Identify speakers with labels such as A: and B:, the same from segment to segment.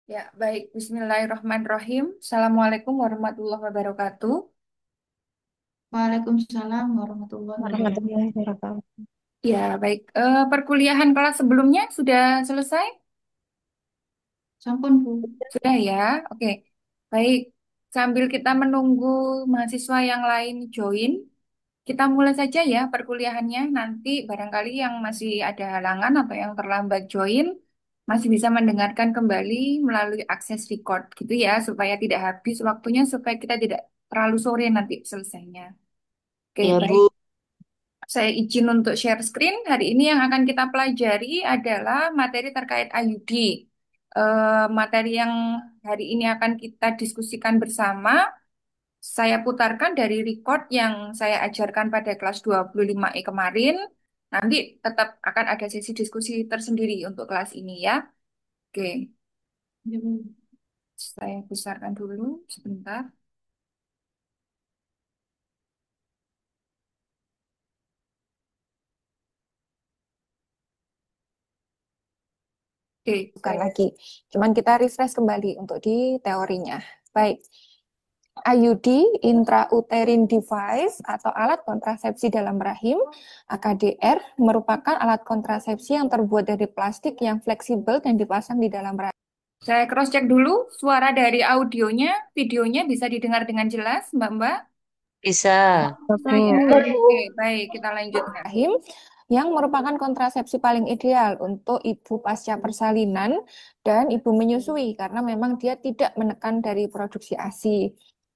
A: Ya, baik. Bismillahirrahmanirrahim. Assalamualaikum warahmatullahi wabarakatuh.
B: Waalaikumsalam warahmatullahi wabarakatuh.
C: Warahmatullahi wabarakatuh.
A: Ya, baik. Perkuliahan kelas sebelumnya sudah selesai?
B: Sampun, Bu.
A: Sudah ya? Oke. Baik. Sambil kita menunggu mahasiswa yang lain join, kita mulai saja ya perkuliahannya. Nanti barangkali yang masih ada halangan atau yang terlambat join, masih bisa mendengarkan kembali melalui akses record gitu ya, supaya tidak habis waktunya, supaya kita tidak terlalu sore nanti selesainya. Oke,
C: Ya,
A: baik.
C: Bu.
A: Saya izin untuk share screen. Hari ini yang akan kita pelajari adalah materi terkait IUD. Materi yang hari ini akan kita diskusikan bersama, saya putarkan dari record yang saya ajarkan pada kelas 25E kemarin. Nanti tetap akan ada sesi diskusi tersendiri untuk kelas ini ya. Oke,
B: Ya, Bu.
A: saya besarkan dulu sebentar. Oke,
C: Bukan lagi. Cuman kita refresh kembali untuk di teorinya. Baik. IUD, intrauterine device atau alat kontrasepsi dalam rahim, AKDR, merupakan alat kontrasepsi yang terbuat dari plastik yang fleksibel dan dipasang di dalam rahim.
A: saya cross check dulu suara dari audionya, videonya bisa didengar dengan jelas, Mbak-mbak.
D: Bisa.
A: Saya,
C: Bu.
A: oke, baik, kita lanjutkan.
C: Rahim yang merupakan kontrasepsi paling ideal untuk ibu pasca persalinan dan ibu menyusui karena memang dia tidak menekan dari produksi ASI.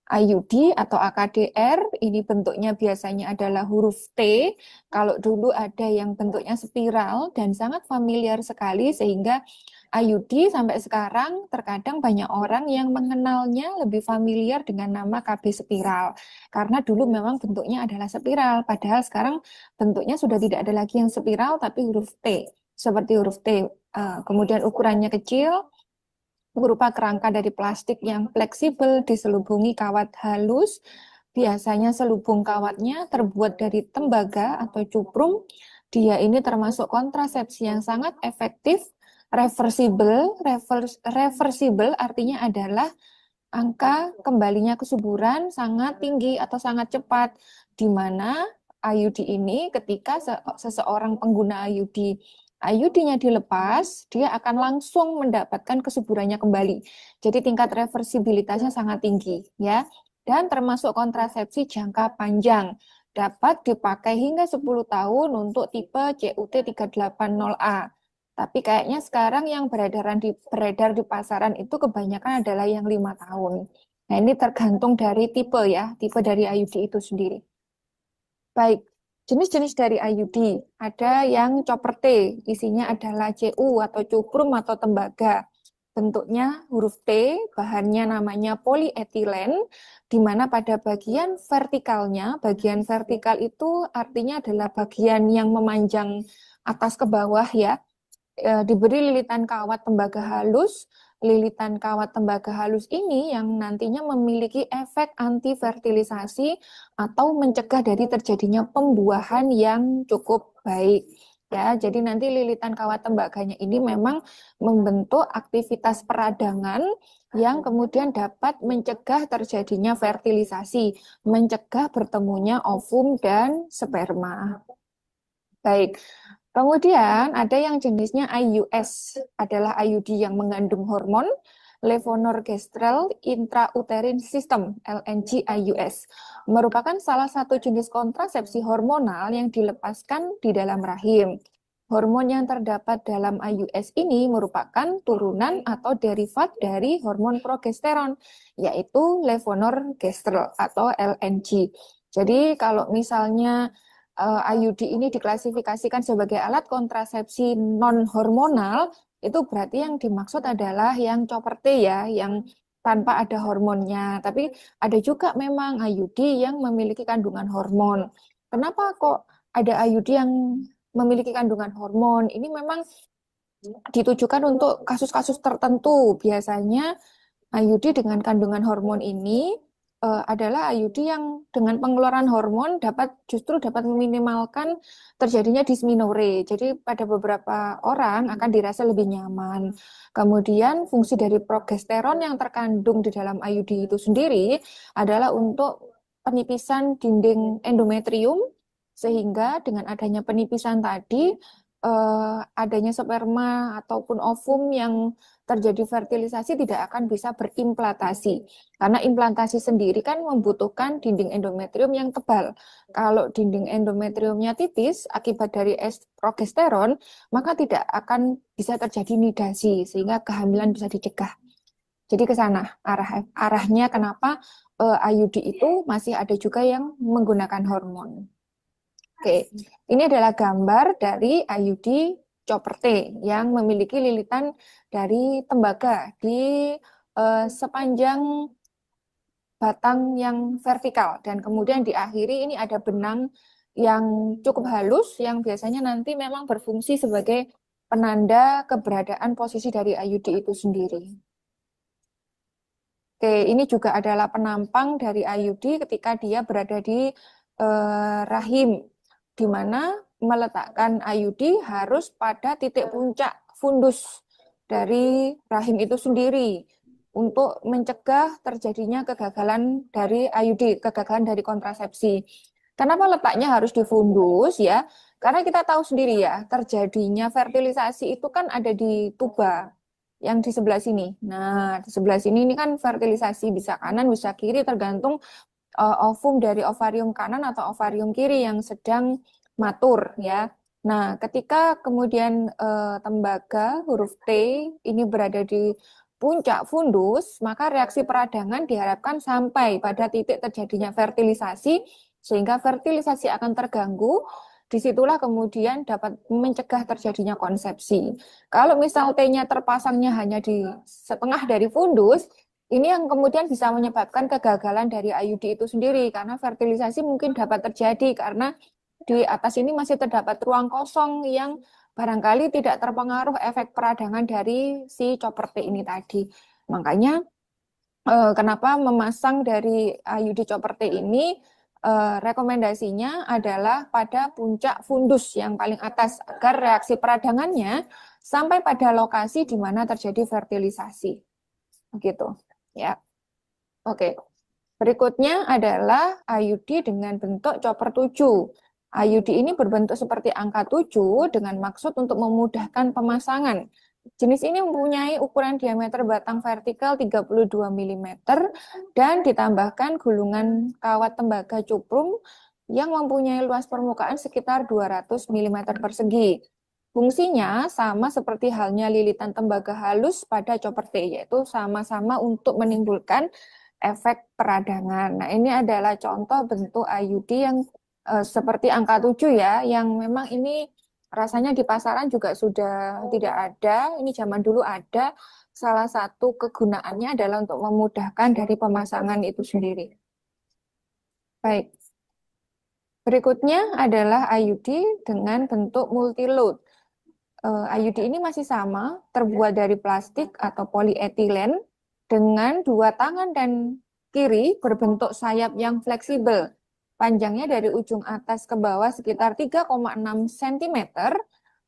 C: IUD atau AKDR ini bentuknya biasanya adalah huruf T. Kalau dulu ada yang bentuknya spiral dan sangat familiar sekali sehingga IUD sampai sekarang terkadang banyak orang yang mengenalnya lebih familiar dengan nama KB spiral. Karena dulu memang bentuknya adalah spiral, padahal sekarang bentuknya sudah tidak ada lagi yang spiral tapi huruf T. Seperti huruf T. Kemudian ukurannya kecil, berupa kerangka dari plastik yang fleksibel diselubungi kawat halus. Biasanya selubung kawatnya terbuat dari tembaga atau cuprum. Dia ini termasuk kontrasepsi yang sangat efektif, reversible. Reversible artinya adalah angka kembalinya kesuburan sangat tinggi atau sangat cepat, di mana IUD ini ketika seseorang pengguna IUD-nya dilepas, dia akan langsung mendapatkan kesuburannya kembali. Jadi tingkat reversibilitasnya sangat tinggi, ya. Dan termasuk kontrasepsi jangka panjang. Dapat dipakai hingga 10 tahun untuk tipe CUT380A. Tapi kayaknya sekarang yang beredar di pasaran itu kebanyakan adalah yang 5 tahun. Nah, ini tergantung dari tipe ya, tipe dari IUD itu sendiri. Baik, jenis-jenis dari IUD. Ada yang chopper T, isinya adalah CU atau cuprum atau tembaga. Bentuknya huruf T, bahannya namanya polietilen, di mana pada bagian vertikal itu artinya adalah bagian yang memanjang atas ke bawah ya, diberi lilitan kawat tembaga halus. Lilitan kawat tembaga halus ini yang nantinya memiliki efek anti fertilisasi atau mencegah dari terjadinya pembuahan yang cukup baik. Ya, jadi nanti lilitan kawat tembaganya ini memang membentuk aktivitas peradangan yang kemudian dapat mencegah terjadinya fertilisasi, mencegah bertemunya ovum dan sperma. Baik, kemudian ada yang jenisnya IUS, adalah IUD yang mengandung hormon levonorgestrel intrauterine system, LNG IUS, merupakan salah satu jenis kontrasepsi hormonal yang dilepaskan di dalam rahim. Hormon yang terdapat dalam IUS ini merupakan turunan atau derivat dari hormon progesteron, yaitu levonorgestrel atau LNG. Jadi kalau misalnya IUD ini diklasifikasikan sebagai alat kontrasepsi non-hormonal, itu berarti yang dimaksud adalah yang chopper T ya, yang tanpa ada hormonnya. Tapi ada juga memang IUD yang memiliki kandungan hormon. Kenapa kok ada IUD yang memiliki kandungan hormon? Ini memang ditujukan untuk kasus-kasus tertentu. Biasanya IUD dengan kandungan hormon ini adalah IUD yang dengan pengeluaran hormon justru dapat meminimalkan terjadinya dysmenorrhea. Jadi pada beberapa orang akan dirasa lebih nyaman. Kemudian fungsi dari progesteron yang terkandung di dalam IUD itu sendiri adalah untuk penipisan dinding endometrium, sehingga dengan adanya penipisan tadi, adanya sperma ataupun ovum yang terjadi fertilisasi tidak akan bisa berimplantasi. Karena implantasi sendiri kan membutuhkan dinding endometrium yang tebal. Kalau dinding endometriumnya tipis akibat dari progesteron, maka tidak akan bisa terjadi nidasi sehingga kehamilan bisa dicegah. Jadi ke sana arahnya kenapa IUD itu masih ada juga yang menggunakan hormon. Oke, ini adalah gambar dari IUD chopper T yang memiliki lilitan dari tembaga di sepanjang batang yang vertikal, dan kemudian diakhiri ini ada benang yang cukup halus yang biasanya nanti memang berfungsi sebagai penanda keberadaan posisi dari IUD itu sendiri. Oke, ini juga adalah penampang dari IUD ketika dia berada di rahim, di mana meletakkan IUD harus pada titik puncak fundus dari rahim itu sendiri untuk mencegah terjadinya kegagalan dari IUD, kegagalan dari kontrasepsi. Kenapa letaknya harus di fundus ya? Karena kita tahu sendiri ya, terjadinya fertilisasi itu kan ada di tuba yang di sebelah sini. Nah, di sebelah sini ini kan fertilisasi bisa kanan, bisa kiri, tergantung ovum dari ovarium kanan atau ovarium kiri yang sedang matur ya. Nah, ketika kemudian tembaga huruf T ini berada di puncak fundus, maka reaksi peradangan diharapkan sampai pada titik terjadinya fertilisasi, sehingga fertilisasi akan terganggu. Disitulah kemudian dapat mencegah terjadinya konsepsi. Kalau misal T-nya terpasangnya hanya di setengah dari fundus, ini yang kemudian bisa menyebabkan kegagalan dari IUD itu sendiri, karena fertilisasi mungkin dapat terjadi karena di atas ini masih terdapat ruang kosong yang barangkali tidak terpengaruh efek peradangan dari si chopper T ini tadi. Makanya kenapa memasang dari IUD chopper T ini rekomendasinya adalah pada puncak fundus yang paling atas agar reaksi peradangannya sampai pada lokasi di mana terjadi fertilisasi. Begitu. Ya. Oke. Berikutnya adalah IUD dengan bentuk chopper 7. IUD ini berbentuk seperti angka 7 dengan maksud untuk memudahkan pemasangan. Jenis ini mempunyai ukuran diameter batang vertikal 32 mm dan ditambahkan gulungan kawat tembaga cuprum yang mempunyai luas permukaan sekitar 200 mm persegi. Fungsinya sama seperti halnya lilitan tembaga halus pada chopper T, yaitu sama-sama untuk menimbulkan efek peradangan. Nah, ini adalah contoh bentuk IUD yang seperti angka 7 ya, yang memang ini rasanya di pasaran juga sudah tidak ada. Ini zaman dulu ada. Salah satu kegunaannya adalah untuk memudahkan dari pemasangan itu sendiri. Baik. Berikutnya adalah IUD dengan bentuk multi-load. IUD ini masih sama, terbuat dari plastik atau polietilen dengan dua tangan dan kiri berbentuk sayap yang fleksibel. Panjangnya dari ujung atas ke bawah sekitar 3,6 cm,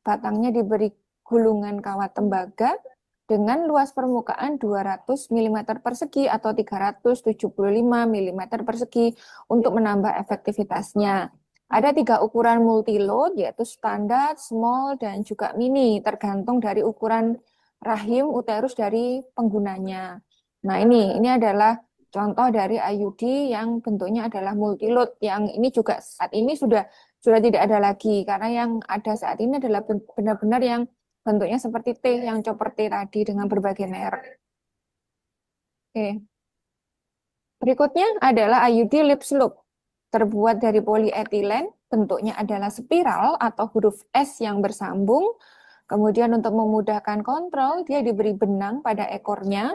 C: batangnya diberi gulungan kawat tembaga dengan luas permukaan 200 mm persegi atau 375 mm persegi untuk menambah efektivitasnya. Ada 3 ukuran multi-load, yaitu standar, small, dan juga mini, tergantung dari ukuran rahim uterus dari penggunanya. Nah, ini adalah contoh dari IUD yang bentuknya adalah multi-load, yang ini juga saat ini sudah tidak ada lagi, karena yang ada saat ini adalah benar-benar yang bentuknya seperti T, yang chopper T tadi dengan berbagai merek. Oke. Berikutnya adalah IUD lips loop. Terbuat dari polietilen, bentuknya adalah spiral atau huruf S yang bersambung. Kemudian untuk memudahkan kontrol, dia diberi benang pada ekornya.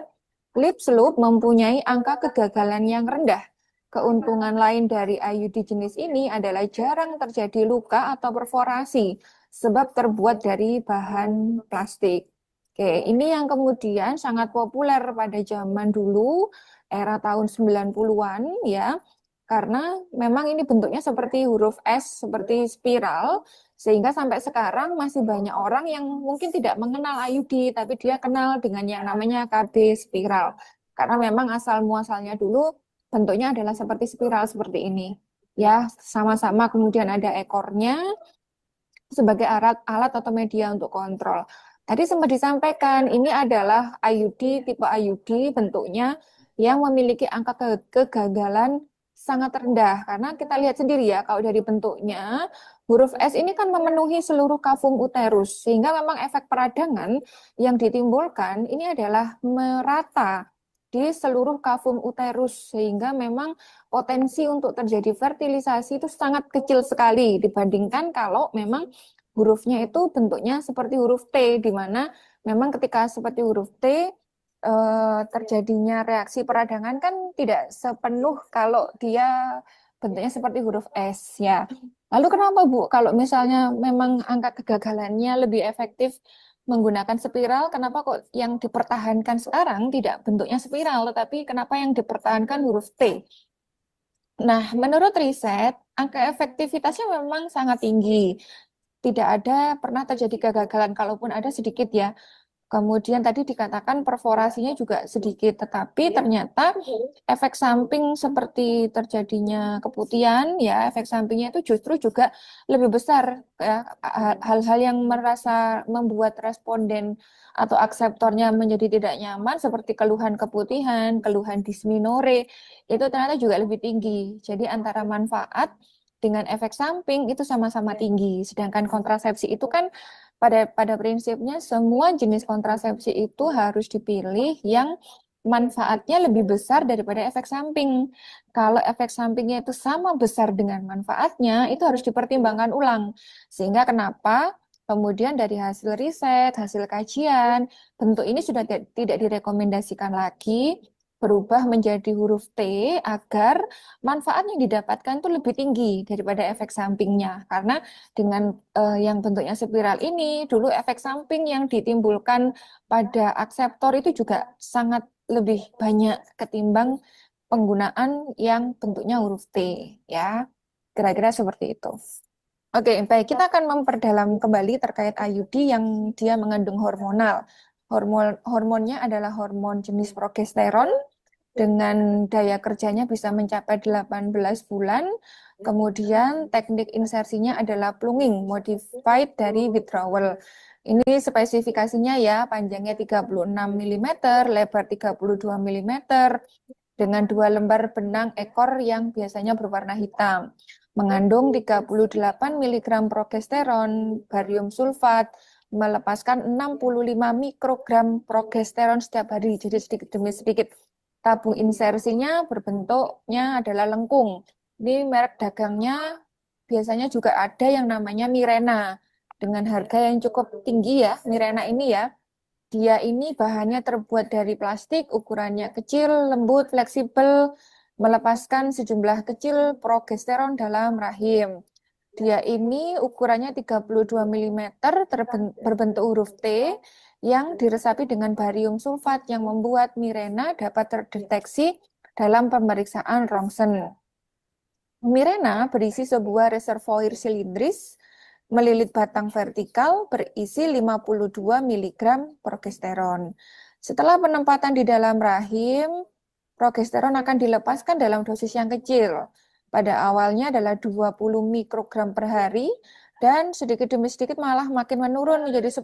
C: Lips loop mempunyai angka kegagalan yang rendah. Keuntungan lain dari IUD jenis ini adalah jarang terjadi luka atau perforasi, sebab terbuat dari bahan plastik. Oke, ini yang kemudian sangat populer pada zaman dulu, era tahun 90-an ya. Karena memang ini bentuknya seperti huruf S, seperti spiral, sehingga sampai sekarang masih banyak orang yang mungkin tidak mengenal IUD, tapi dia kenal dengan yang namanya KB spiral. Karena memang asal muasalnya dulu bentuknya adalah seperti spiral seperti ini. Ya, sama-sama kemudian ada ekornya sebagai alat atau media untuk kontrol. Tadi sempat disampaikan, ini adalah IUD, tipe IUD bentuknya yang memiliki angka kegagalan sangat rendah. Karena kita lihat sendiri ya, kalau dari bentuknya, huruf S ini kan memenuhi seluruh kafum uterus. Sehingga memang efek peradangan yang ditimbulkan ini adalah merata di seluruh kafum uterus. Sehingga memang potensi untuk terjadi fertilisasi itu sangat kecil sekali dibandingkan kalau memang hurufnya itu bentuknya seperti huruf T, di mana memang ketika seperti huruf T terjadinya reaksi peradangan kan tidak sepenuh kalau dia bentuknya seperti huruf S ya. Lalu kenapa Bu, kalau misalnya memang angka kegagalannya lebih efektif menggunakan spiral, kenapa kok yang dipertahankan sekarang tidak bentuknya spiral, tetapi kenapa yang dipertahankan huruf T? Nah, menurut riset, angka efektivitasnya memang sangat tinggi. Tidak ada pernah terjadi kegagalan, kalaupun ada sedikit ya. Kemudian tadi dikatakan perforasinya juga sedikit, tetapi ternyata efek samping seperti terjadinya keputihan, ya efek sampingnya itu justru juga lebih besar. Ya. Hal-hal yang merasa membuat responden atau akseptornya menjadi tidak nyaman, seperti keluhan keputihan, keluhan disminore, itu ternyata juga lebih tinggi. Jadi antara manfaat dengan efek samping itu sama-sama tinggi. Sedangkan kontrasepsi itu kan pada prinsipnya semua jenis kontrasepsi itu harus dipilih yang manfaatnya lebih besar daripada efek samping. Kalau efek sampingnya itu sama besar dengan manfaatnya, itu harus dipertimbangkan ulang. Sehingga kenapa kemudian dari hasil riset, hasil kajian, bentuk ini sudah tidak direkomendasikan lagi berubah menjadi huruf T agar manfaat yang didapatkan itu lebih tinggi daripada efek sampingnya. Karena dengan yang bentuknya spiral ini, dulu efek samping yang ditimbulkan pada akseptor itu juga sangat lebih banyak ketimbang penggunaan yang bentuknya huruf T, ya. Kira-kira seperti itu. Oke, baik. Kita akan memperdalam kembali terkait IUD yang dia mengandung hormonal. Hormonnya adalah hormon jenis progesteron dengan daya kerjanya bisa mencapai 18 bulan. Kemudian teknik insersinya adalah plunging modified dari withdrawal. Ini spesifikasinya ya, panjangnya 36 mm, lebar 32 mm, dengan 2 lembar benang ekor yang biasanya berwarna hitam. Mengandung 38 mg progesteron, barium sulfat, melepaskan 65 mikrogram progesteron setiap hari. Jadi sedikit demi sedikit. Tabung insersinya berbentuknya adalah lengkung. Ini merek dagangnya biasanya juga ada yang namanya Mirena. Dengan harga yang cukup tinggi ya, Mirena ini ya. Dia ini bahannya terbuat dari plastik, ukurannya kecil, lembut, fleksibel, melepaskan sejumlah kecil progesteron dalam rahim. Dia ini ukurannya 32 mm, berbentuk huruf T, yang diresapi dengan barium sulfat yang membuat Mirena dapat terdeteksi dalam pemeriksaan rongsen. Mirena berisi sebuah reservoir silindris melilit batang vertikal berisi 52 mg progesteron. Setelah penempatan di dalam rahim, progesteron akan dilepaskan dalam dosis yang kecil. Pada awalnya adalah 20 mikrogram per hari dan sedikit demi sedikit malah makin menurun menjadi 10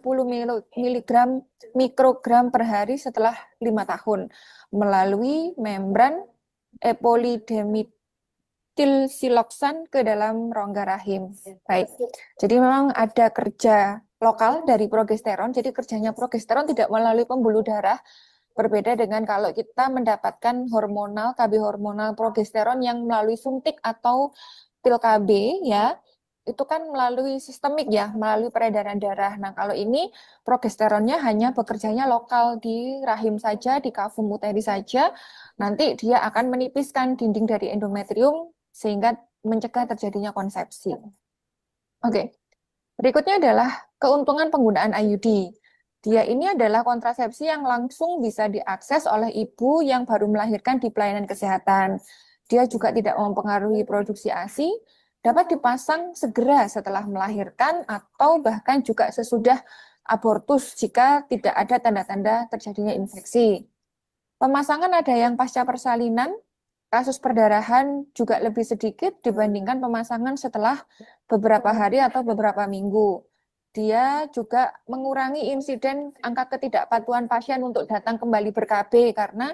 C: mikrogram per hari setelah 5 tahun melalui membran epolidemit siloksan ke dalam rongga rahim. Baik, jadi memang ada kerja lokal dari progesteron. Jadi kerjanya progesteron tidak melalui pembuluh darah, berbeda dengan kalau kita mendapatkan hormonal, KB hormonal progesteron yang melalui suntik atau pil KB, ya, itu kan melalui sistemik ya, melalui peredaran darah. Nah, kalau ini progesteronnya hanya bekerjanya lokal di rahim saja, di kavum uteri saja. Nanti dia akan menipiskan dinding dari endometrium sehingga mencegah terjadinya konsepsi. Oke, berikutnya adalah keuntungan penggunaan IUD. Dia ini adalah kontrasepsi yang langsung bisa diakses oleh ibu yang baru melahirkan di pelayanan kesehatan. Dia juga tidak mempengaruhi produksi ASI, dapat dipasang segera setelah melahirkan atau bahkan juga sesudah abortus jika tidak ada tanda-tanda terjadinya infeksi. Pemasangan ada yang pasca persalinan, kasus perdarahan juga lebih sedikit dibandingkan pemasangan setelah beberapa hari atau beberapa minggu. Dia juga mengurangi insiden angka ketidakpatuhan pasien untuk datang kembali ber-KB karena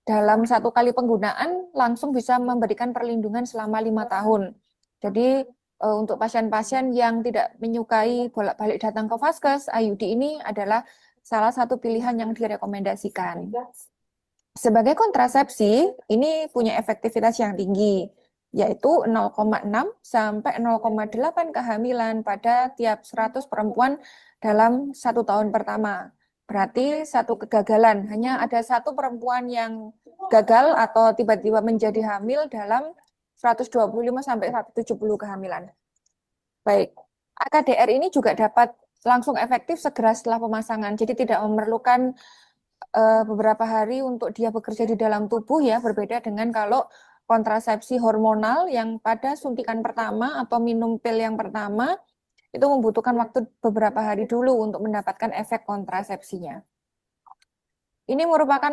C: dalam satu kali penggunaan langsung bisa memberikan perlindungan selama 5 tahun. Jadi untuk pasien-pasien yang tidak menyukai bolak-balik datang ke vaskes, IUD ini adalah salah satu pilihan yang direkomendasikan. Sebagai kontrasepsi, ini punya efektivitas yang tinggi, yaitu 0,6 sampai 0,8 kehamilan pada tiap 100 perempuan dalam 1 tahun pertama. Berarti satu kegagalan, hanya ada satu perempuan yang gagal atau tiba-tiba menjadi hamil dalam 125 sampai 170 kehamilan. Baik, AKDR ini juga dapat langsung efektif segera setelah pemasangan, jadi tidak memerlukan beberapa hari untuk dia bekerja di dalam tubuh ya, berbeda dengan kalau kontrasepsi hormonal yang pada suntikan pertama atau minum pil yang pertama itu membutuhkan waktu beberapa hari dulu untuk mendapatkan efek kontrasepsinya. Ini merupakan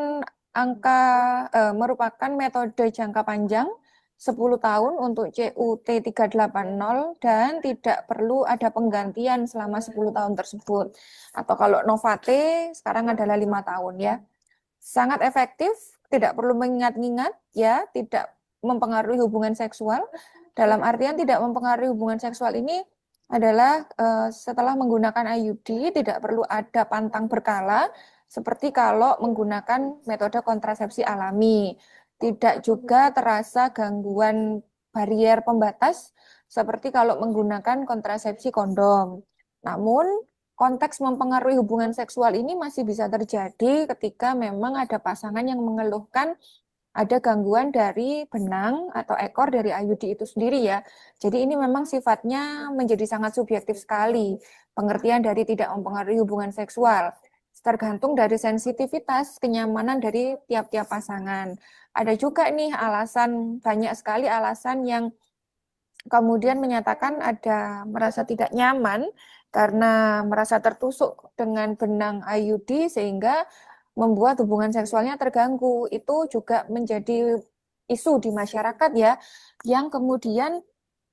C: metode jangka panjang 10 tahun untuk CUT380 dan tidak perlu ada penggantian selama 10 tahun tersebut. Atau kalau Novate sekarang adalah 5 tahun ya. Sangat efektif, tidak perlu mengingat-ingat ya, tidak mempengaruhi hubungan seksual. Dalam artian tidak mempengaruhi hubungan seksual ini adalah setelah menggunakan IUD tidak perlu ada pantang berkala seperti kalau menggunakan metode kontrasepsi alami. Tidak juga terasa gangguan barier pembatas seperti kalau menggunakan kontrasepsi kondom. Namun, konteks mempengaruhi hubungan seksual ini masih bisa terjadi ketika memang ada pasangan yang mengeluhkan ada gangguan dari benang atau ekor dari IUD itu sendiri ya. Jadi ini memang sifatnya menjadi sangat subjektif sekali. Pengertian dari tidak mempengaruhi hubungan seksual. Tergantung dari sensitivitas, kenyamanan dari tiap-tiap pasangan. Ada juga nih alasan, banyak sekali alasan yang kemudian menyatakan ada merasa tidak nyaman karena merasa tertusuk dengan benang IUD sehingga membuat hubungan seksualnya terganggu. Itu juga menjadi isu di masyarakat ya, yang kemudian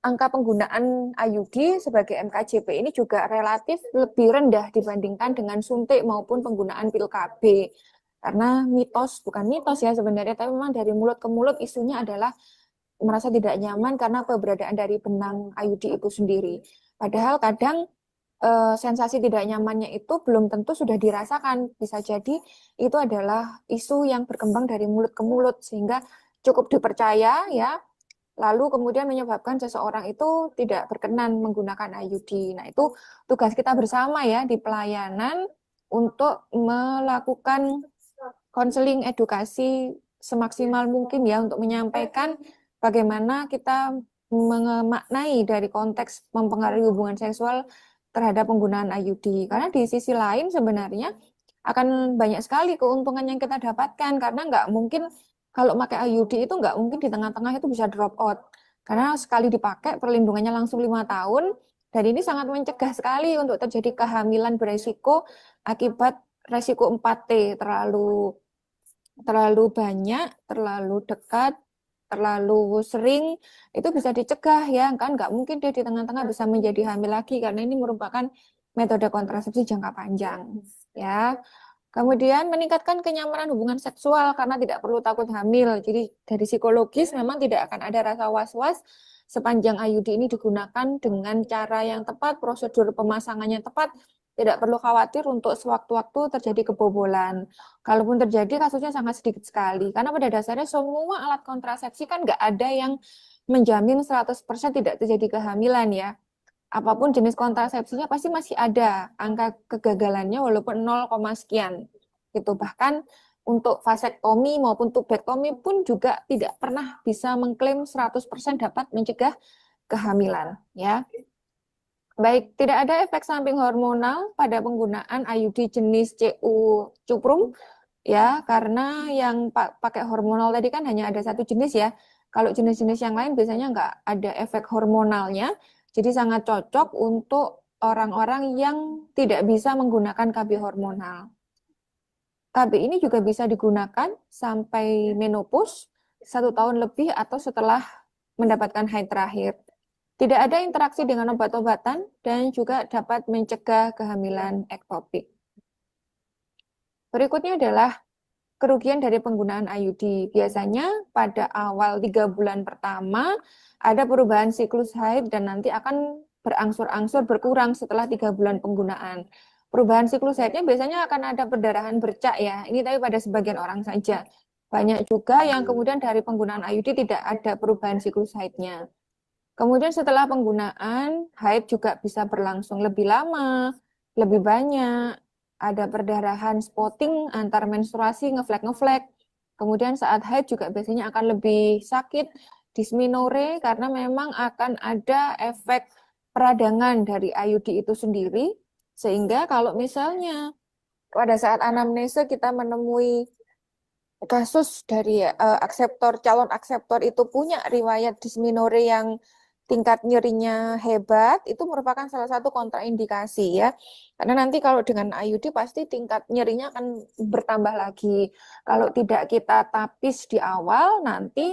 C: angka penggunaan IUD sebagai MKJP ini juga relatif lebih rendah dibandingkan dengan suntik maupun penggunaan pil KB. Karena mitos, bukan mitos ya sebenarnya, tapi memang dari mulut ke mulut isunya adalah merasa tidak nyaman karena keberadaan dari benang IUD itu sendiri. Padahal kadang sensasi tidak nyamannya itu belum tentu sudah dirasakan. Bisa jadi itu adalah isu yang berkembang dari mulut ke mulut sehingga cukup dipercaya ya. Lalu kemudian menyebabkan seseorang itu tidak berkenan menggunakan IUD. Nah, itu tugas kita bersama ya di pelayanan untuk melakukan konseling edukasi semaksimal mungkin ya untuk menyampaikan bagaimana kita memaknai dari konteks mempengaruhi hubungan seksual terhadap penggunaan IUD. Karena di sisi lain sebenarnya akan banyak sekali keuntungan yang kita dapatkan karena nggak mungkin kalau pakai IUD itu nggak mungkin di tengah-tengah itu bisa drop out. Karena sekali dipakai perlindungannya langsung 5 tahun dan ini sangat mencegah sekali untuk terjadi kehamilan beresiko akibat resiko 4T terlalu banyak, terlalu dekat, terlalu sering, itu bisa dicegah ya kan nggak mungkin dia di tengah-tengah bisa menjadi hamil lagi karena ini merupakan metode kontrasepsi jangka panjang ya. Kemudian meningkatkan kenyamanan hubungan seksual karena tidak perlu takut hamil. Jadi dari psikologis memang tidak akan ada rasa was-was sepanjang IUD ini digunakan dengan cara yang tepat, prosedur pemasangannya tepat, tidak perlu khawatir untuk sewaktu-waktu terjadi kebobolan. Kalaupun terjadi kasusnya sangat sedikit sekali. Karena pada dasarnya semua alat kontrasepsi kan nggak ada yang menjamin 100% tidak terjadi kehamilan ya. Apapun jenis kontrasepsinya pasti masih ada angka kegagalannya walaupun 0, sekian. Gitu. Bahkan untuk vasektomi maupun tubektomi pun juga tidak pernah bisa mengklaim 100% dapat mencegah kehamilan ya. Baik, tidak ada efek samping hormonal pada penggunaan IUD jenis CU cuprum ya, karena yang pakai hormonal tadi kan hanya ada satu jenis ya. Kalau jenis-jenis yang lain biasanya nggak ada efek hormonalnya, jadi sangat cocok untuk orang-orang yang tidak bisa menggunakan KB hormonal. KB ini juga bisa digunakan sampai menopause, 1 tahun lebih atau setelah mendapatkan haid terakhir. Tidak ada interaksi dengan obat-obatan dan juga dapat mencegah kehamilan ektopik. Berikutnya adalah kerugian dari penggunaan IUD. Biasanya pada awal 3 bulan pertama ada perubahan siklus haid dan nanti akan berangsur-angsur berkurang setelah 3 bulan penggunaan. Perubahan siklus haidnya biasanya akan ada perdarahan bercak ya. Ini tapi pada sebagian orang saja. Banyak juga yang kemudian dari penggunaan IUD tidak ada perubahan siklus haidnya. Kemudian setelah penggunaan, haid juga bisa berlangsung lebih lama, lebih banyak, ada perdarahan spotting antar menstruasi, ngeflek-ngeflek. Kemudian saat haid juga biasanya akan lebih sakit, dysmenorrhea, karena memang akan ada efek peradangan dari IUD itu sendiri. Sehingga kalau misalnya pada saat anamnesa kita menemui kasus dari calon akseptor itu punya riwayat dysmenorrhea yang tingkat nyerinya hebat, itu merupakan salah satu kontraindikasi ya. Karena nanti kalau dengan IUD pasti tingkat nyerinya akan bertambah lagi. Kalau tidak kita tapis di awal, nanti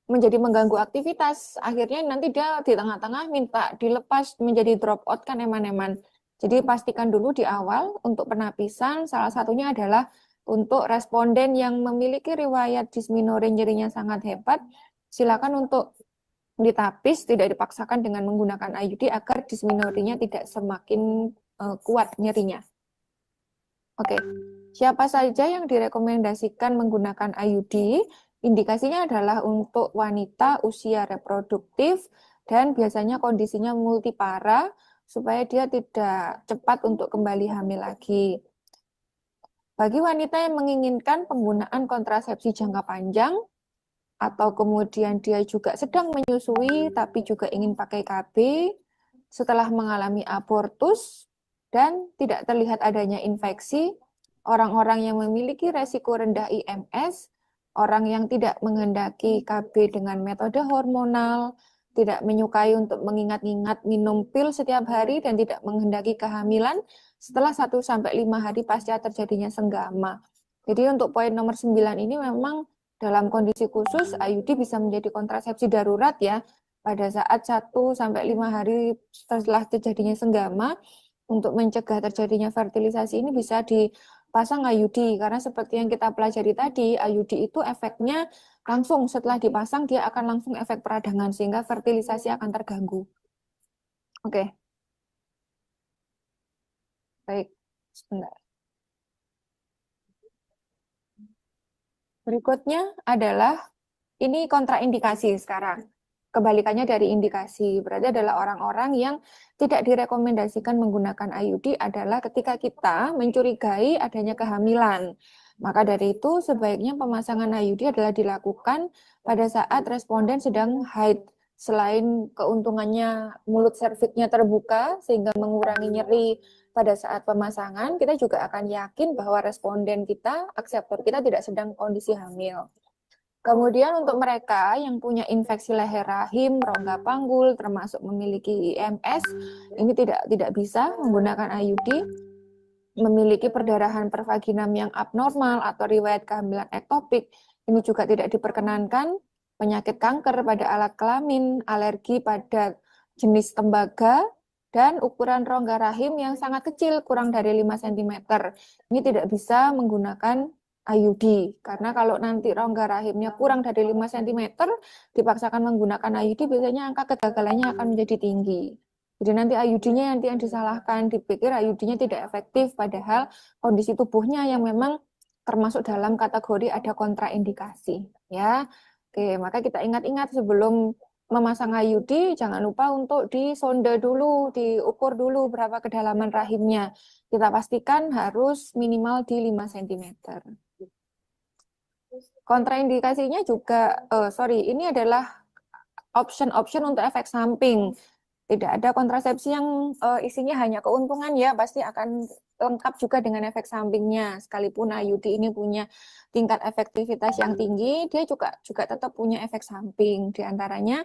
C: menjadi mengganggu aktivitas. Akhirnya nanti dia di tengah-tengah minta dilepas menjadi drop out kan eman-eman. Jadi pastikan dulu di awal untuk penapisan, salah satunya adalah untuk responden yang memiliki riwayat dysmenorrhea nyerinya sangat hebat, silakan untuk ditapis, tidak dipaksakan dengan menggunakan IUD agar dysmenorrhea tidak semakin kuat nyerinya. Oke, siapa saja yang direkomendasikan menggunakan IUD? Indikasinya adalah untuk wanita usia reproduktif dan biasanya kondisinya multipara supaya dia tidak cepat untuk kembali hamil lagi. Bagi wanita yang menginginkan penggunaan kontrasepsi jangka panjang, atau kemudian dia juga sedang menyusui tapi juga ingin pakai KB, setelah mengalami abortus dan tidak terlihat adanya infeksi, orang-orang yang memiliki resiko rendah IMS, orang yang tidak menghendaki KB dengan metode hormonal, tidak menyukai untuk mengingat-ingat minum pil setiap hari dan tidak menghendaki kehamilan setelah 1-5 hari pasca terjadinya senggama. Jadi untuk poin nomor 9 ini memang dalam kondisi khusus IUD bisa menjadi kontrasepsi darurat ya pada saat 1-5 hari setelah terjadinya senggama. Untuk mencegah terjadinya fertilisasi ini bisa dipasang IUD karena seperti yang kita pelajari tadi, IUD itu efeknya langsung setelah dipasang dia akan langsung efek peradangan sehingga fertilisasi akan terganggu. Oke. Baik, sebentar. Berikutnya adalah ini kontraindikasi sekarang. Kebalikannya dari indikasi, berarti adalah orang-orang yang tidak direkomendasikan menggunakan IUD adalah ketika kita mencurigai adanya kehamilan. Maka dari itu sebaiknya pemasangan IUD adalah dilakukan pada saat responden sedang haid. Selain keuntungannya mulut serviknya terbuka sehingga mengurangi nyeri pada saat pemasangan, kita juga akan yakin bahwa responden kita, akseptor kita tidak sedang kondisi hamil. Kemudian untuk mereka yang punya infeksi leher rahim, rongga panggul, termasuk memiliki IMS, ini tidak bisa menggunakan IUD, memiliki perdarahan pervaginam yang abnormal atau riwayat kehamilan ektopik, ini juga tidak diperkenankan, penyakit kanker pada alat kelamin, alergi pada jenis tembaga, dan ukuran rongga rahim yang sangat kecil, kurang dari 5 cm. Ini tidak bisa menggunakan IUD, karena kalau nanti rongga rahimnya kurang dari 5 cm, dipaksakan menggunakan IUD, biasanya angka kegagalannya akan menjadi tinggi. Jadi nanti IUD-nya nanti yang disalahkan, dipikir IUD-nya tidak efektif, padahal kondisi tubuhnya yang memang termasuk dalam kategori ada kontraindikasi. Ya, oke, maka kita ingat-ingat sebelum memasang IUD, jangan lupa untuk disonde dulu, diukur dulu berapa kedalaman rahimnya. Kita pastikan harus minimal di 5 cm. Kontraindikasinya juga, ini adalah option-option untuk efek samping. Tidak ada kontrasepsi yang isinya hanya keuntungan ya, pasti akan lengkap juga dengan efek sampingnya. Sekalipun IUD ini punya tingkat efektivitas yang tinggi, dia juga tetap punya efek samping. Di antaranya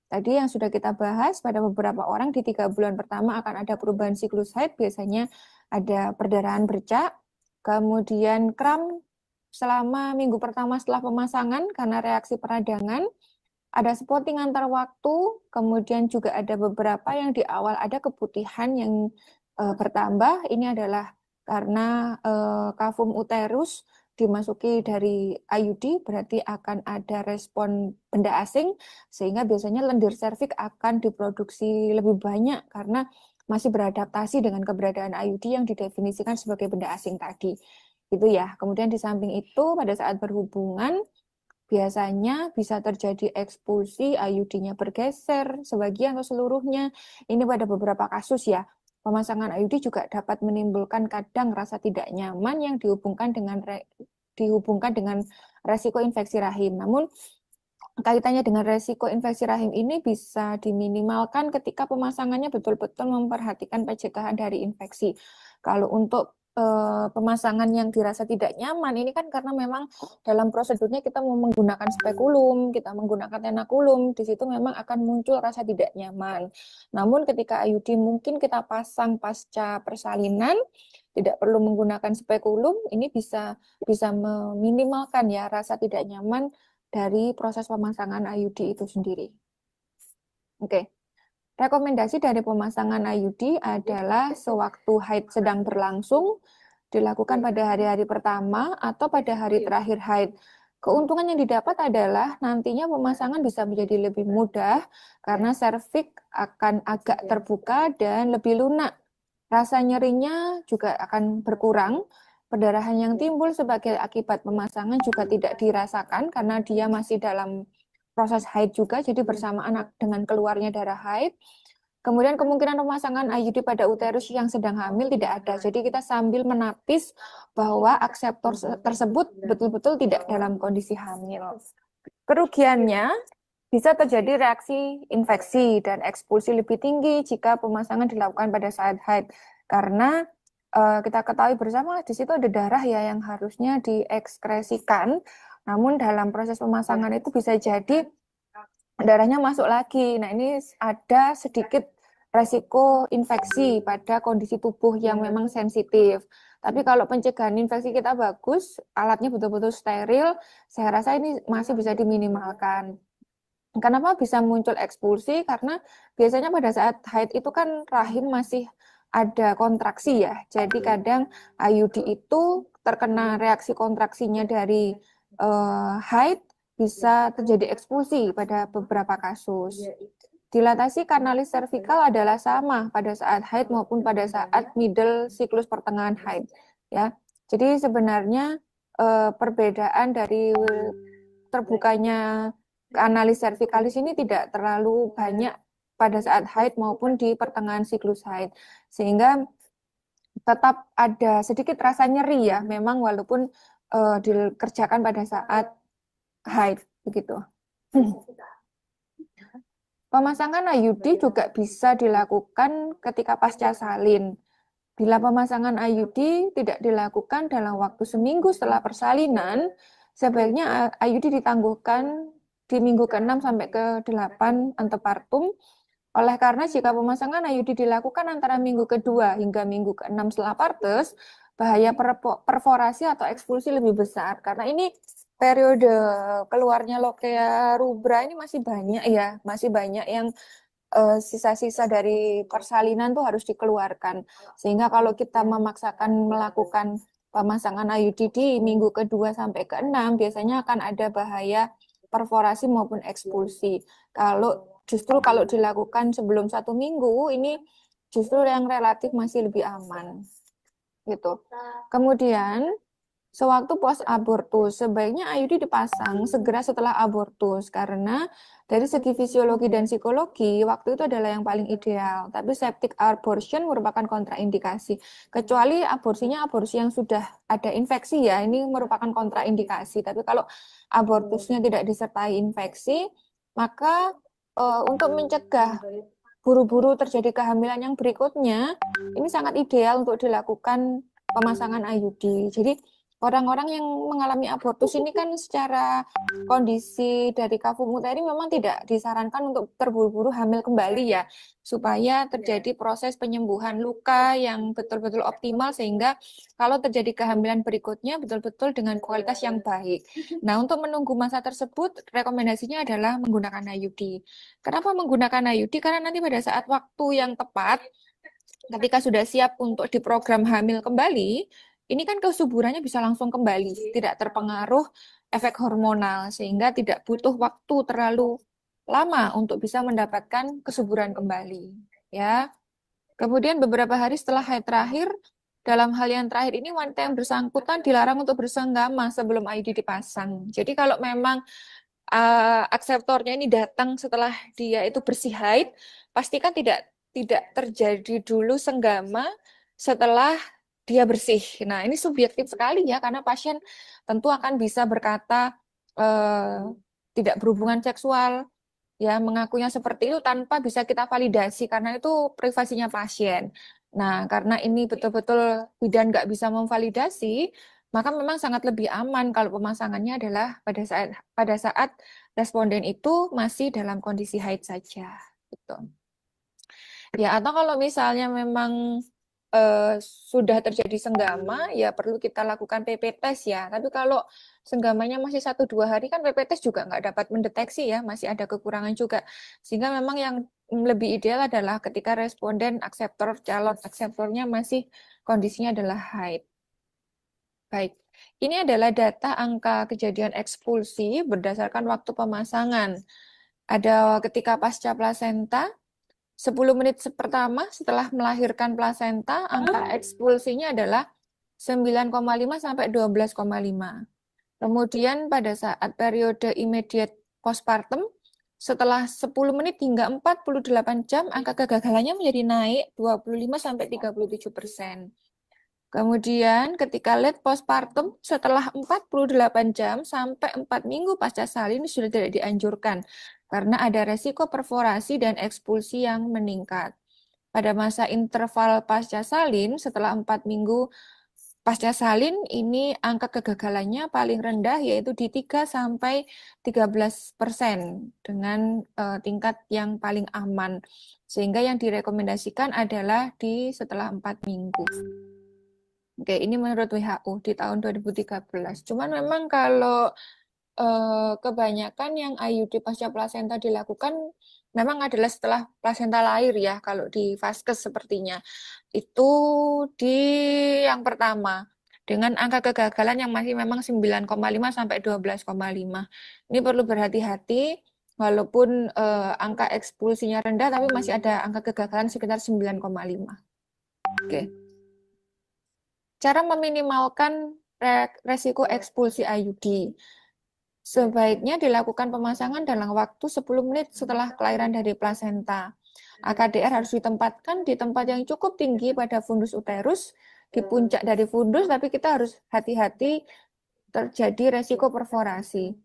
C: tadi yang sudah kita bahas, pada beberapa orang di 3 bulan pertama akan ada perubahan siklus haid, biasanya ada perdarahan bercak, kemudian kram selama minggu pertama setelah pemasangan karena reaksi peradangan, ada spotting antar waktu, kemudian juga ada beberapa yang di awal ada keputihan yang bertambah. Ini adalah karena kavum uterus dimasuki dari IUD, berarti akan ada respon benda asing, sehingga biasanya lendir serviks akan diproduksi lebih banyak karena masih beradaptasi dengan keberadaan IUD yang didefinisikan sebagai benda asing tadi. Itu ya. Kemudian di samping itu pada saat berhubungan biasanya bisa terjadi ekspulsi, IUD-nya bergeser, sebagian atau seluruhnya. Ini pada beberapa kasus ya. Pemasangan IUD juga dapat menimbulkan kadang rasa tidak nyaman yang dihubungkan dengan resiko infeksi rahim. Namun kaitannya dengan resiko infeksi rahim ini bisa diminimalkan ketika pemasangannya betul-betul memperhatikan pencegahan dari infeksi. Kalau untuk pemasangan yang dirasa tidak nyaman, ini kan karena memang dalam prosedurnya kita mau menggunakan spekulum, kita menggunakan tenakulum, di situ memang akan muncul rasa tidak nyaman. Namun ketika IUD mungkin kita pasang pasca persalinan, tidak perlu menggunakan spekulum, ini bisa meminimalkan ya rasa tidak nyaman dari proses pemasangan IUD itu sendiri. Oke. Rekomendasi dari pemasangan IUD adalah sewaktu haid sedang berlangsung, dilakukan pada hari-hari pertama atau pada hari terakhir haid. Keuntungan yang didapat adalah nantinya pemasangan bisa menjadi lebih mudah karena serviks akan agak terbuka dan lebih lunak. Rasa nyerinya juga akan berkurang. Perdarahan yang timbul sebagai akibat pemasangan juga tidak dirasakan karena dia masih dalam proses haid juga, jadi bersamaan dengan keluarnya darah haid. Kemudian kemungkinan pemasangan IUD pada uterus yang sedang hamil tidak ada. Jadi kita sambil menapis bahwa akseptor tersebut betul-betul tidak dalam kondisi hamil. Kerugiannya bisa terjadi reaksi infeksi dan ekspulsi lebih tinggi jika pemasangan dilakukan pada saat haid. Karena kita ketahui bersama di situ ada darah ya yang harusnya diekskresikan. Namun dalam proses pemasangan itu bisa jadi darahnya masuk lagi. Nah, ini ada sedikit resiko infeksi pada kondisi tubuh yang memang sensitif. Tapi kalau pencegahan infeksi kita bagus, alatnya betul-betul steril, saya rasa ini masih bisa diminimalkan. Kenapa bisa muncul ekspulsi? Karena biasanya pada saat haid itu kan rahim masih ada kontraksi ya. Jadi kadang IUD itu terkena reaksi kontraksinya dari haid, bisa terjadi ekspulsi pada beberapa kasus. Dilatasi kanalis servikal adalah sama pada saat haid maupun pada saat middle siklus pertengahan haid ya. Jadi sebenarnya perbedaan dari terbukanya kanalis servikalis ini tidak terlalu banyak pada saat haid maupun di pertengahan siklus haid. Sehingga tetap ada sedikit rasa nyeri ya, memang walaupun dikerjakan pada saat haid begitu. Pemasangan IUD juga bisa dilakukan ketika pasca salin. Bila pemasangan IUD tidak dilakukan dalam waktu seminggu setelah persalinan, sebaiknya IUD ditangguhkan di minggu ke-6 sampai ke-8 antepartum. Oleh karena jika pemasangan IUD dilakukan antara minggu ke-2 hingga minggu ke-6 setelah partes, bahaya perforasi atau ekspulsi lebih besar. Karena ini periode keluarnya lokea rubra ini masih banyak ya, masih banyak yang sisa-sisa dari persalinan tuh harus dikeluarkan. Sehingga kalau kita memaksakan melakukan pemasangan IUD di minggu ke-2 sampai ke-6, biasanya akan ada bahaya perforasi maupun ekspulsi. Justru kalau dilakukan sebelum 1 minggu, ini justru yang relatif masih lebih aman. Gitu. Kemudian, sewaktu post abortus, sebaiknya IUD dipasang segera setelah abortus karena dari segi fisiologi dan psikologi, waktu itu adalah yang paling ideal. Tapi septic abortion merupakan kontraindikasi. Kecuali aborsinya aborsi yang sudah ada infeksi ya, ini merupakan kontraindikasi. Tapi kalau abortusnya tidak disertai infeksi, maka untuk mencegah buru-buru terjadi kehamilan yang berikutnya, ini sangat ideal untuk dilakukan pemasangan IUD. Jadi orang-orang yang mengalami abortus ini kan secara kondisi dari kafum uteri memang tidak disarankan untuk terburu-buru hamil kembali ya, supaya terjadi proses penyembuhan luka yang betul-betul optimal sehingga kalau terjadi kehamilan berikutnya betul-betul dengan kualitas yang baik. Nah, untuk menunggu masa tersebut, rekomendasinya adalah menggunakan IUD. Kenapa menggunakan IUD? Karena nanti pada saat waktu yang tepat, ketika sudah siap untuk diprogram hamil kembali, ini kan kesuburannya bisa langsung kembali, tidak terpengaruh efek hormonal, sehingga tidak butuh waktu terlalu lama untuk bisa mendapatkan kesuburan kembali. Ya. Kemudian beberapa hari setelah haid terakhir, dalam hal yang terakhir ini wanita yang bersangkutan dilarang untuk bersenggama sebelum IUD dipasang. Jadi kalau memang akseptornya ini datang setelah dia itu bersih haid, pastikan tidak terjadi dulu senggama setelah dia bersih. Nah, ini subjektif sekali ya, karena pasien tentu akan bisa berkata tidak berhubungan seksual, ya mengakunya seperti itu tanpa bisa kita validasi karena itu privasinya pasien. Nah, karena ini betul-betul bidan nggak bisa memvalidasi, maka memang sangat lebih aman kalau pemasangannya adalah pada saat responden itu masih dalam kondisi haid saja. Gitu. Ya, atau kalau misalnya memang sudah terjadi senggama, ya perlu kita lakukan PP test ya. Tapi kalau senggamanya masih 1-2 hari kan PP test juga nggak dapat mendeteksi ya, masih ada kekurangan juga. Sehingga memang yang lebih ideal adalah ketika responden calon akseptornya masih kondisinya adalah haid. Baik, ini adalah data angka kejadian ekspulsi berdasarkan waktu pemasangan. Ada ketika pasca plasenta, 10 menit pertama setelah melahirkan plasenta, angka ekspulsinya adalah 9,5 sampai 12,5. Kemudian pada saat periode immediate postpartum, setelah 10 menit hingga 48 jam, angka kegagalannya menjadi naik 25 sampai 37%. Kemudian ketika late postpartum, setelah 48 jam sampai 4 minggu pasca salin sudah tidak dianjurkan karena ada resiko perforasi dan ekspulsi yang meningkat. Pada masa interval pasca salin, setelah 4 minggu pasca salin, ini angka kegagalannya paling rendah yaitu di 3-13% dengan tingkat yang paling aman. Sehingga yang direkomendasikan adalah di setelah 4 minggu. Oke, ini menurut WHO di tahun 2013. Cuman memang kalau kebanyakan yang IUD pasca plasenta dilakukan memang adalah setelah plasenta lahir ya, kalau di vaskes sepertinya. Itu di yang pertama, dengan angka kegagalan yang masih memang 9,5 sampai 12,5. Ini perlu berhati-hati, walaupun angka ekspulsinya rendah, tapi masih ada angka kegagalan sekitar 9,5. Oke. Cara meminimalkan resiko ekspulsi IUD. Sebaiknya dilakukan pemasangan dalam waktu 10 menit setelah kelahiran dari plasenta. AKDR harus ditempatkan di tempat yang cukup tinggi pada fundus uterus, di puncak dari fundus, tapi kita harus hati-hati terjadi resiko perforasi.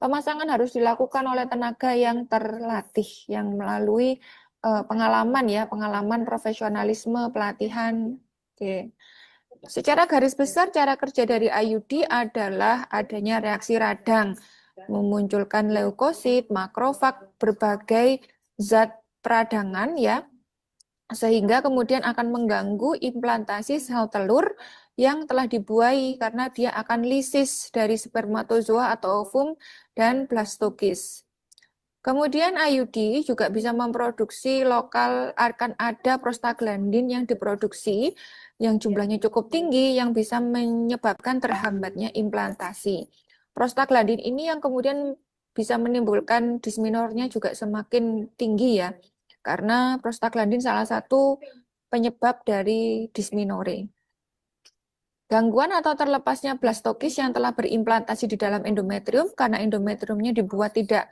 C: Pemasangan harus dilakukan oleh tenaga yang terlatih, yang melalui pengalaman profesionalisme, pelatihan. Oke. Secara garis besar, cara kerja dari IUD adalah adanya reaksi radang, memunculkan leukosit, makrofag, berbagai zat peradangan ya, sehingga kemudian akan mengganggu implantasi sel telur yang telah dibuai karena dia akan lisis dari spermatozoa atau ovum dan blastokis. Kemudian IUD juga bisa memproduksi lokal, akan ada prostaglandin yang diproduksi yang jumlahnya cukup tinggi yang bisa menyebabkan terhambatnya implantasi. Prostaglandin ini yang kemudian bisa menimbulkan disminornya juga semakin tinggi ya, karena prostaglandin salah satu penyebab dari disminore. Gangguan atau terlepasnya blastokis yang telah berimplantasi di dalam endometrium karena endometriumnya dibuat tidak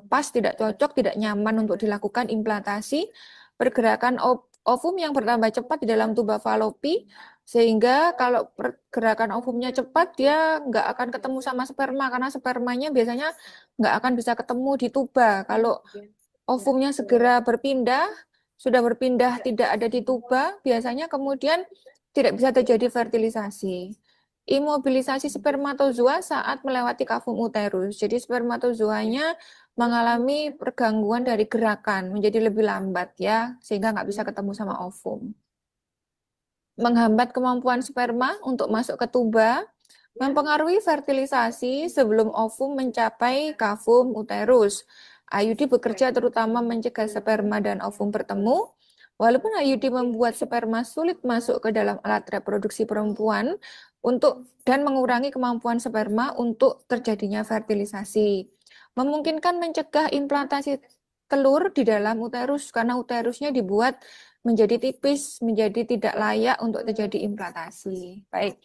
C: pas, tidak cocok, tidak nyaman untuk dilakukan implantasi, pergerakan ovum yang bertambah cepat di dalam tuba falopi, sehingga kalau pergerakan ovumnya cepat, dia nggak akan ketemu sama sperma, karena spermanya biasanya nggak akan bisa ketemu di tuba. Kalau ovumnya segera berpindah, sudah berpindah tidak ada di tuba, biasanya kemudian tidak bisa terjadi fertilisasi. Imobilisasi spermatozoa saat melewati kavum uterus. Jadi spermatozoanya mengalami pergangguan dari gerakan, menjadi lebih lambat ya, sehingga nggak bisa ketemu sama ovum. Menghambat kemampuan sperma untuk masuk ke tuba, mempengaruhi fertilisasi sebelum ovum mencapai kavum uterus. IUD bekerja terutama mencegah sperma dan ovum bertemu. Walaupun IUD membuat sperma sulit masuk ke dalam alat reproduksi perempuan dan mengurangi kemampuan sperma untuk terjadinya fertilisasi. Memungkinkan mencegah implantasi telur di dalam uterus karena uterusnya dibuat menjadi tipis, menjadi tidak layak untuk terjadi implantasi. Baik.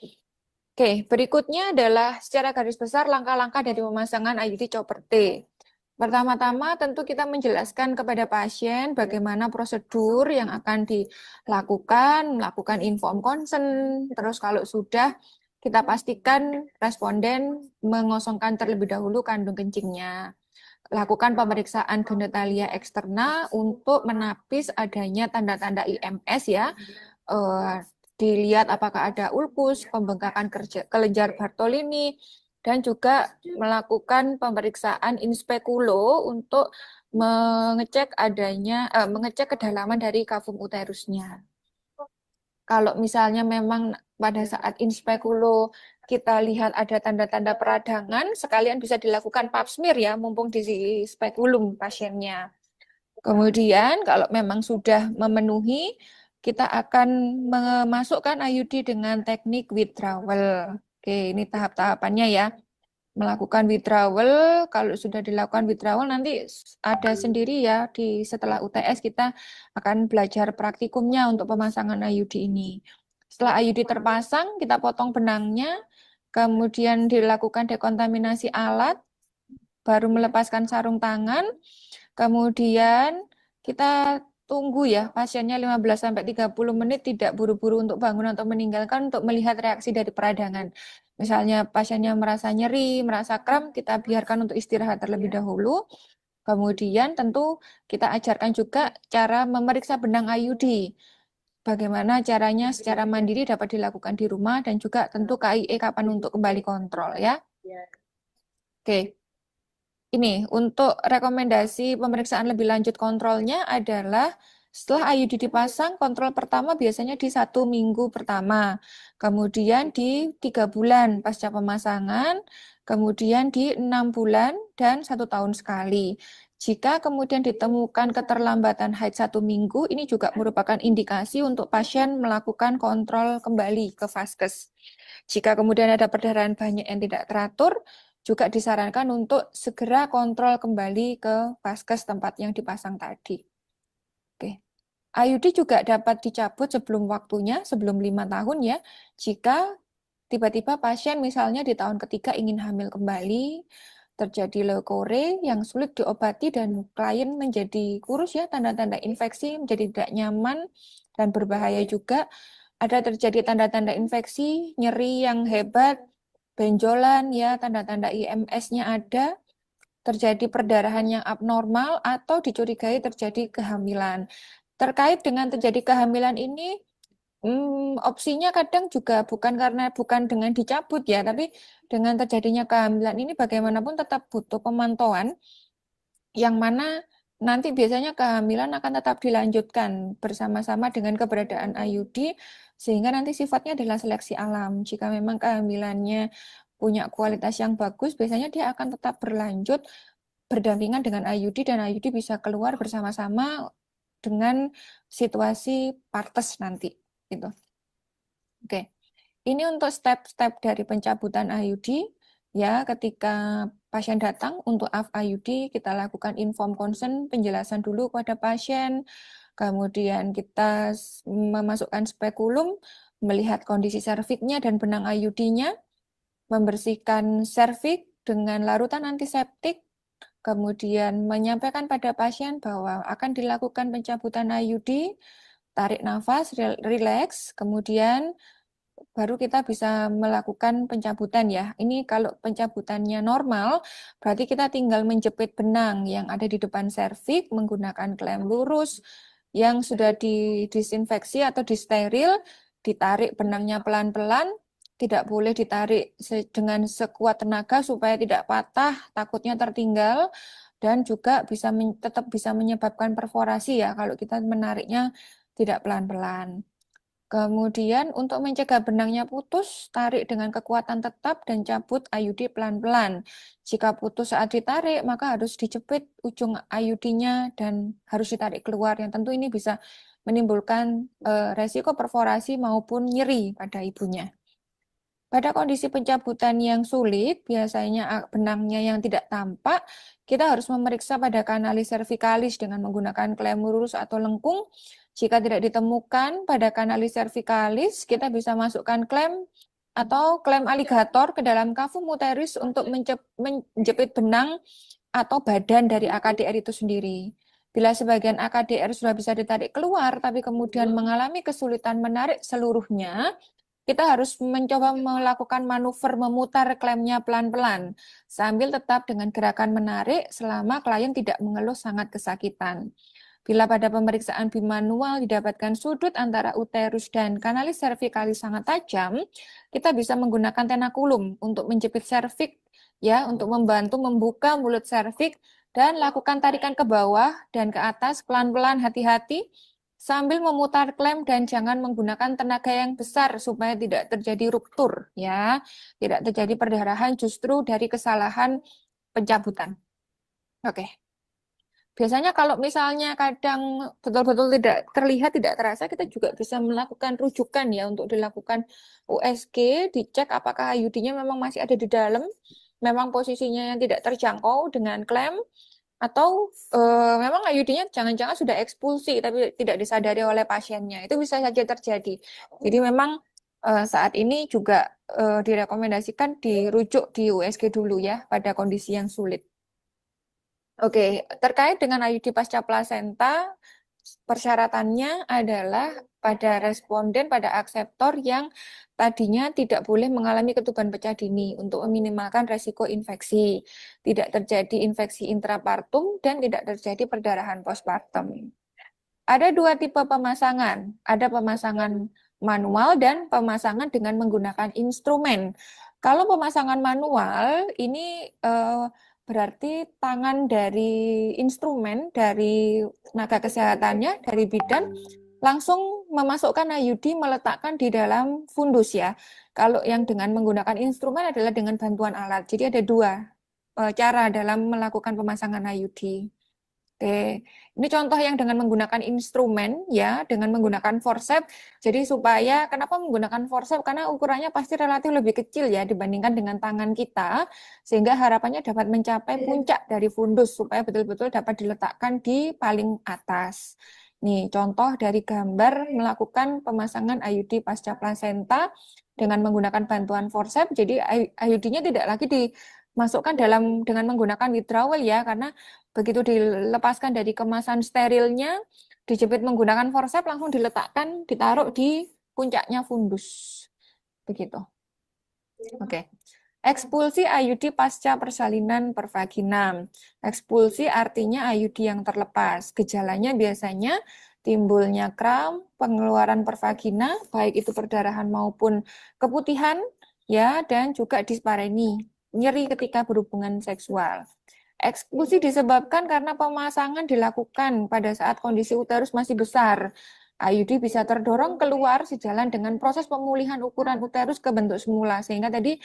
C: Oke, berikutnya adalah secara garis besar langkah-langkah dari pemasangan IUD chopper T. Pertama-tama tentu kita menjelaskan kepada pasien bagaimana prosedur yang akan dilakukan, melakukan informed consent, terus kalau sudah kita pastikan responden mengosongkan terlebih dahulu kandung kencingnya. Lakukan pemeriksaan genitalia eksterna untuk menapis adanya tanda-tanda IMS ya. Eh, Dilihat apakah ada ulkus, pembengkakan kelenjar Bartolini, dan juga melakukan pemeriksaan in speculo untuk mengecek kedalaman dari kavum uterusnya. Kalau misalnya memang pada saat in speculo kita lihat ada tanda-tanda peradangan, sekalian bisa dilakukan pap smear ya, mumpung di spekulum pasiennya. Kemudian kalau memang sudah memenuhi, kita akan memasukkan IUD dengan teknik withdrawal. Oke, ini tahap-tahapannya ya. Melakukan withdrawal, kalau sudah dilakukan withdrawal nanti ada sendiri ya setelah UTS kita akan belajar praktikumnya untuk pemasangan IUD ini. Setelah IUD terpasang, kita potong benangnya, kemudian dilakukan dekontaminasi alat, baru melepaskan sarung tangan. Kemudian kita tunggu ya pasiennya 15-30 menit, tidak buru-buru untuk bangun atau meninggalkan untuk melihat reaksi dari peradangan. Misalnya pasiennya merasa nyeri, merasa kram, kita biarkan untuk istirahat terlebih dahulu. Kemudian tentu kita ajarkan juga cara memeriksa benang IUD. Bagaimana caranya secara mandiri dapat dilakukan di rumah dan juga tentu KIE kapan untuk kembali kontrol ya. Oke. Ini untuk rekomendasi pemeriksaan lebih lanjut kontrolnya adalah setelah IUD dipasang, kontrol pertama biasanya di 1 minggu pertama, kemudian di 3 bulan pasca pemasangan, kemudian di 6 bulan dan 1 tahun sekali. Jika kemudian ditemukan keterlambatan haid 1 minggu, ini juga merupakan indikasi untuk pasien melakukan kontrol kembali ke vaskes. Jika kemudian ada perdarahan banyak yang tidak teratur, juga disarankan untuk segera kontrol kembali ke vaskes tempat yang dipasang tadi. Oke. IUD juga dapat dicabut sebelum waktunya, sebelum 5 tahun ya. Jika tiba-tiba pasien misalnya di tahun ketiga ingin hamil kembali, terjadi leukore yang sulit diobati dan klien menjadi kurus ya, tanda-tanda infeksi menjadi tidak nyaman dan berbahaya juga. Ada terjadi tanda-tanda infeksi, nyeri yang hebat, benjolan ya, tanda-tanda IMS-nya ada, terjadi perdarahan yang abnormal atau dicurigai terjadi kehamilan. Terkait dengan terjadi kehamilan ini, opsinya kadang juga bukan dengan dicabut ya, tapi dengan terjadinya kehamilan ini bagaimanapun tetap butuh pemantauan yang mana nanti biasanya kehamilan akan tetap dilanjutkan bersama-sama dengan keberadaan IUD sehingga nanti sifatnya adalah seleksi alam. Jika memang kehamilannya punya kualitas yang bagus, biasanya dia akan tetap berlanjut berdampingan dengan IUD dan IUD bisa keluar bersama-sama dengan situasi partes nanti gitu. Oke. Ini untuk step-step dari pencabutan IUD. Ya, ketika pasien datang untuk IUD, kita lakukan informed consent, penjelasan dulu kepada pasien. Kemudian kita memasukkan spekulum, melihat kondisi serviknya dan benang IUD-nya, membersihkan serviks dengan larutan antiseptik, kemudian menyampaikan pada pasien bahwa akan dilakukan pencabutan IUD, tarik nafas, rileks, kemudian baru kita bisa melakukan pencabutan ya. Ini kalau pencabutannya normal, berarti kita tinggal menjepit benang yang ada di depan serviks menggunakan klem lurus yang sudah didisinfeksi atau disteril, ditarik benangnya pelan-pelan, tidak boleh ditarik dengan sekuat tenaga supaya tidak patah, takutnya tertinggal, dan juga tetap bisa menyebabkan perforasi ya kalau kita menariknya tidak pelan-pelan. Kemudian untuk mencegah benangnya putus, tarik dengan kekuatan tetap dan cabut IUD pelan-pelan. Jika putus saat ditarik, maka harus dijepit ujung IUD-nya dan harus ditarik keluar. Yang tentu ini bisa menimbulkan resiko perforasi maupun nyeri pada ibunya. Pada kondisi pencabutan yang sulit, biasanya benangnya yang tidak tampak, kita harus memeriksa pada kanalis cervicalis dengan menggunakan klem lurus atau lengkung. Jika tidak ditemukan pada kanalis cervicalis, kita bisa masukkan klem atau klem aligator ke dalam kavum uterus untuk menjepit benang atau badan dari AKDR itu sendiri. Bila sebagian AKDR sudah bisa ditarik keluar, tapi kemudian mengalami kesulitan menarik seluruhnya, kita harus mencoba melakukan manuver memutar klemnya pelan-pelan, sambil tetap dengan gerakan menarik selama klien tidak mengeluh sangat kesakitan. Bila pada pemeriksaan bimanual didapatkan sudut antara uterus dan kanalis cervicalis sangat tajam, kita bisa menggunakan tenakulum untuk menjepit serviks, ya, untuk membantu membuka mulut serviks dan lakukan tarikan ke bawah dan ke atas pelan-pelan, hati-hati, sambil memutar klem dan jangan menggunakan tenaga yang besar supaya tidak terjadi ruptur, ya, tidak terjadi perdarahan justru dari kesalahan pencabutan. Oke. Biasanya kalau misalnya kadang betul-betul tidak terlihat, tidak terasa, kita juga bisa melakukan rujukan ya untuk dilakukan USG, dicek apakah IUD-nya memang masih ada di dalam, memang posisinya yang tidak terjangkau dengan klem, atau memang IUD-nya jangan-jangan sudah ekspulsi tapi tidak disadari oleh pasiennya. Itu bisa saja terjadi. Jadi memang saat ini juga direkomendasikan dirujuk di USG dulu ya pada kondisi yang sulit. Oke, terkait dengan IUD pasca plasenta, persyaratannya adalah pada responden, pada akseptor yang tadinya tidak boleh mengalami ketuban pecah dini untuk meminimalkan resiko infeksi, tidak terjadi infeksi intrapartum, dan tidak terjadi perdarahan postpartum. Ada dua tipe pemasangan, ada pemasangan manual dan pemasangan dengan menggunakan instrumen. Kalau pemasangan manual ini berarti tangan dari instrumen, dari tenaga kesehatannya, dari bidan, langsung memasukkan IUD, meletakkan di dalam fundus ya. Kalau yang dengan menggunakan instrumen adalah dengan bantuan alat. Jadi ada dua cara dalam melakukan pemasangan IUD. Oke, ini contoh yang dengan menggunakan instrumen ya, dengan menggunakan forceps. Jadi supaya kenapa menggunakan forceps? Karena ukurannya pasti relatif lebih kecil ya dibandingkan dengan tangan kita, sehingga harapannya dapat mencapai puncak dari fundus supaya betul-betul dapat diletakkan di paling atas. Nih, contoh dari gambar melakukan pemasangan IUD pasca plasenta dengan menggunakan bantuan forceps. Jadi IUD-nya tidak lagi dimasukkan dengan menggunakan withdrawal ya, karena begitu dilepaskan dari kemasan sterilnya, dijepit menggunakan forceps, langsung diletakkan, ditaruh di puncaknya fundus. Begitu. Oke. Ekspulsi IUD pasca persalinan per vagina. Ekspulsi artinya IUD yang terlepas. Gejalanya biasanya timbulnya kram, pengeluaran per vagina, baik itu perdarahan maupun keputihan, ya, dan juga dispareni, nyeri ketika berhubungan seksual. Eksklusi disebabkan karena pemasangan dilakukan pada saat kondisi uterus masih besar. IUD bisa terdorong keluar sejalan dengan proses pemulihan ukuran uterus ke bentuk semula. Sehingga tadi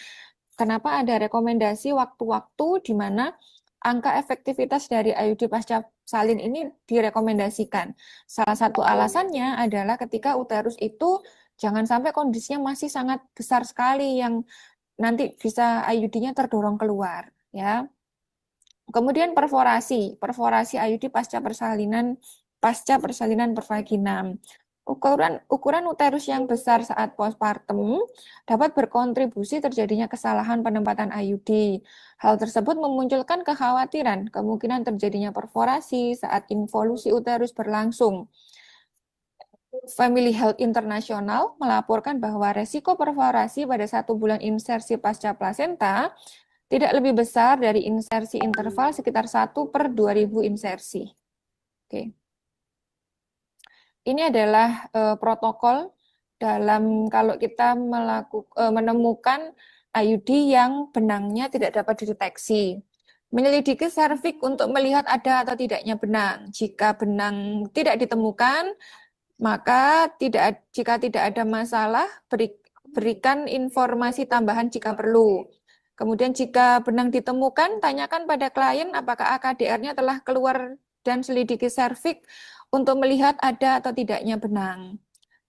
C: kenapa ada rekomendasi waktu-waktu di mana angka efektivitas dari IUD pasca salin ini direkomendasikan. Salah satu alasannya adalah ketika uterus itu jangan sampai kondisinya masih sangat besar sekali yang nanti bisa IUD-nya terdorong keluar, ya. Kemudian perforasi IUD pasca persalinan per vagina. Ukuran uterus yang besar saat postpartum dapat berkontribusi terjadinya kesalahan penempatan IUD. Hal tersebut memunculkan kekhawatiran kemungkinan terjadinya perforasi saat involusi uterus berlangsung. Family Health International melaporkan bahwa resiko perforasi pada 1 bulan insersi pasca plasenta tidak lebih besar dari insersi interval sekitar 1/2000 insersi. Oke. Ini adalah protokol dalam kalau kita menemukan IUD yang benangnya tidak dapat dideteksi. Menyelidiki serviks untuk melihat ada atau tidaknya benang. Jika benang tidak ditemukan, maka jika tidak ada masalah, berikan informasi tambahan jika perlu. Kemudian jika benang ditemukan, tanyakan pada klien apakah AKDR-nya telah keluar dan selidiki serviks untuk melihat ada atau tidaknya benang.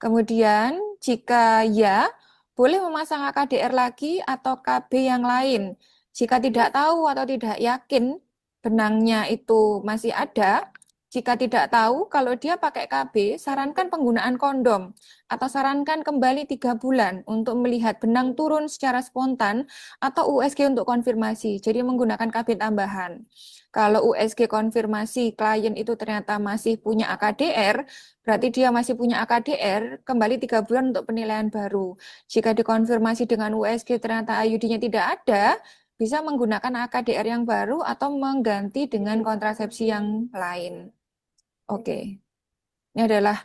C: Kemudian jika ya, boleh memasang AKDR lagi atau KB yang lain. Jika tidak tahu atau tidak yakin benangnya itu masih ada, jika tidak tahu, kalau dia pakai KB, sarankan penggunaan kondom atau sarankan kembali 3 bulan untuk melihat benang turun secara spontan atau USG untuk konfirmasi. Jadi menggunakan KB tambahan. Kalau USG konfirmasi klien itu ternyata masih punya AKDR, berarti dia masih punya AKDR, kembali 3 bulan untuk penilaian baru. Jika dikonfirmasi dengan USG ternyata IUD-nya tidak ada, bisa menggunakan AKDR yang baru atau mengganti dengan kontrasepsi yang lain. Oke, ini adalah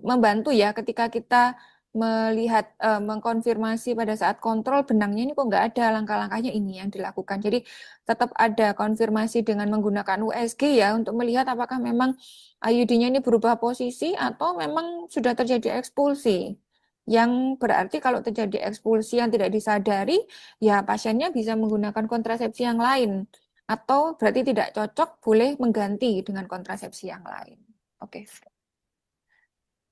C: membantu ya ketika kita melihat mengkonfirmasi pada saat kontrol benangnya ini kok nggak ada, langkah-langkahnya ini yang dilakukan. Jadi tetap ada konfirmasi dengan menggunakan USG ya untuk melihat apakah memang IUD-nya ini berubah posisi atau memang sudah terjadi ekspulsi. Yang berarti kalau terjadi ekspulsi yang tidak disadari, ya pasiennya bisa menggunakan kontrasepsi yang lain. Atau berarti tidak cocok, boleh mengganti dengan kontrasepsi yang lain. Oke.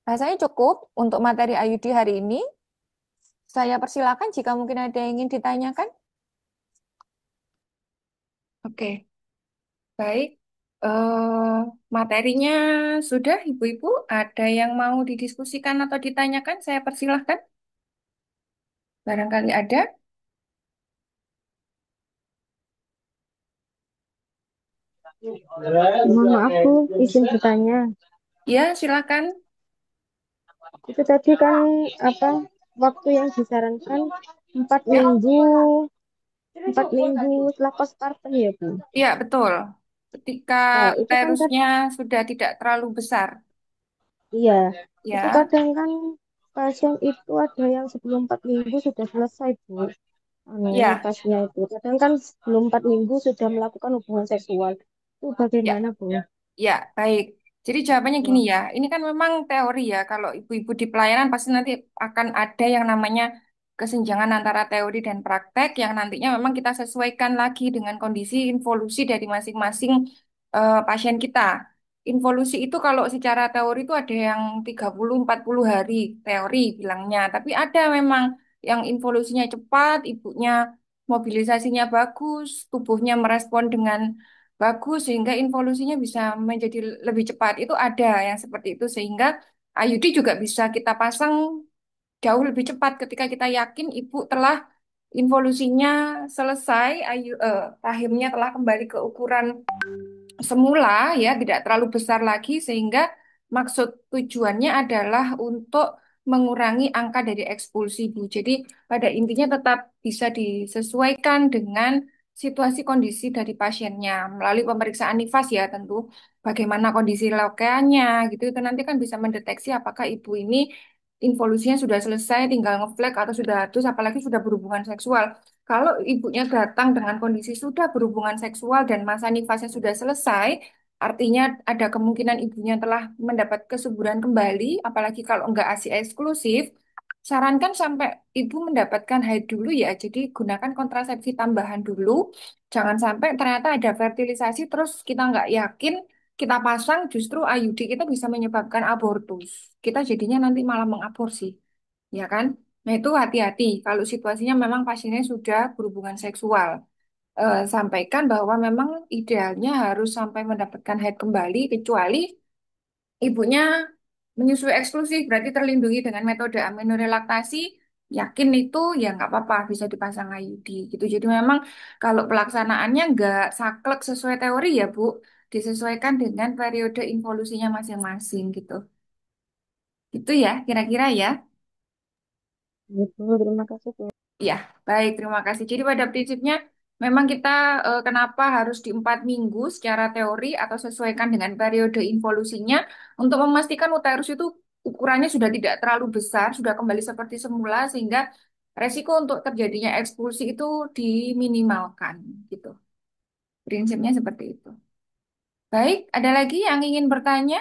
C: Rasanya cukup untuk materi IUD hari ini. Saya persilakan jika mungkin ada yang ingin ditanyakan.
A: Oke, baik. Materinya sudah, Ibu-Ibu. Ada yang mau didiskusikan atau ditanyakan? Saya persilahkan. Barangkali ada.
D: Mohon maaf Bu, izin bertanya.
A: Ya, silakan.
D: Itu tadi kan apa waktu yang disarankan 4 minggu, 4 minggu setelah postpartum ya Bu.
A: Ya, betul. Ketika
D: Nah itu kan
A: uterusnya sudah tidak terlalu besar.
D: iya, itu
A: Ya,
D: kadang kan pasien itu ada yang sebelum 4 minggu sudah selesai Bu. Anu,
A: ya,
D: nifasnya itu. Kadang kan sebelum 4 minggu sudah melakukan hubungan seksual. Itu
A: ya.
D: bagaimana Bu?
A: Ya, baik. Jadi jawabannya gini ya, ini kan memang teori ya. Kalau ibu-ibu di pelayanan pasti nanti akan ada yang namanya kesenjangan antara teori dan praktek yang nantinya memang kita sesuaikan lagi dengan kondisi involusi dari masing-masing pasien kita. Involusi itu kalau secara teori itu ada yang 30-40 hari teori bilangnya, tapi ada memang yang involusinya cepat, ibunya mobilisasinya bagus, tubuhnya merespon dengan bagus sehingga involusinya bisa menjadi lebih cepat. Itu ada yang seperti itu sehingga IUD juga bisa kita pasang jauh lebih cepat ketika kita yakin ibu telah involusinya selesai, rahimnya telah kembali ke ukuran semula ya, tidak terlalu besar lagi sehingga maksud tujuannya adalah untuk mengurangi angka dari ekspulsi Bu. Jadi pada intinya tetap bisa disesuaikan dengan situasi kondisi dari pasiennya melalui pemeriksaan nifas ya tentu bagaimana kondisi leukemia gitu itu nanti kan bisa mendeteksi apakah ibu ini involusinya sudah selesai tinggal ngeflek atau sudah terus apalagi sudah berhubungan seksual. Kalau ibunya datang dengan kondisi sudah berhubungan seksual dan masa nifasnya sudah selesai, artinya ada kemungkinan ibunya telah mendapat kesuburan kembali, apalagi kalau enggak ASI eksklusif, sarankan sampai ibu mendapatkan haid dulu ya, jadi gunakan kontrasepsi tambahan dulu, jangan sampai ternyata ada fertilisasi terus kita nggak yakin, kita pasang justru IUD kita bisa menyebabkan abortus. Kita jadinya nanti malah mengaborsi, ya kan? Nah, itu hati-hati kalau situasinya memang pasiennya sudah berhubungan seksual. Sampaikan bahwa memang idealnya harus sampai mendapatkan haid kembali, kecuali ibunya menyusui eksklusif, berarti terlindungi dengan metode aminorelaksasi, yakin itu ya nggak apa-apa, bisa dipasang IUD gitu. Jadi memang kalau pelaksanaannya nggak saklek sesuai teori ya Bu, disesuaikan dengan periode involusinya masing-masing gitu. Itu ya, kira-kira ya.
D: Gitu, terima kasih Bu.
A: Ya, baik, terima kasih. Jadi pada prinsipnya memang kita kenapa harus di 4 minggu secara teori atau sesuaikan dengan periode involusinya untuk memastikan uterus itu ukurannya sudah tidak terlalu besar, sudah kembali seperti semula sehingga resiko untuk terjadinya ekspulsi itu diminimalkan gitu. Prinsipnya seperti itu. Baik, ada lagi yang ingin bertanya?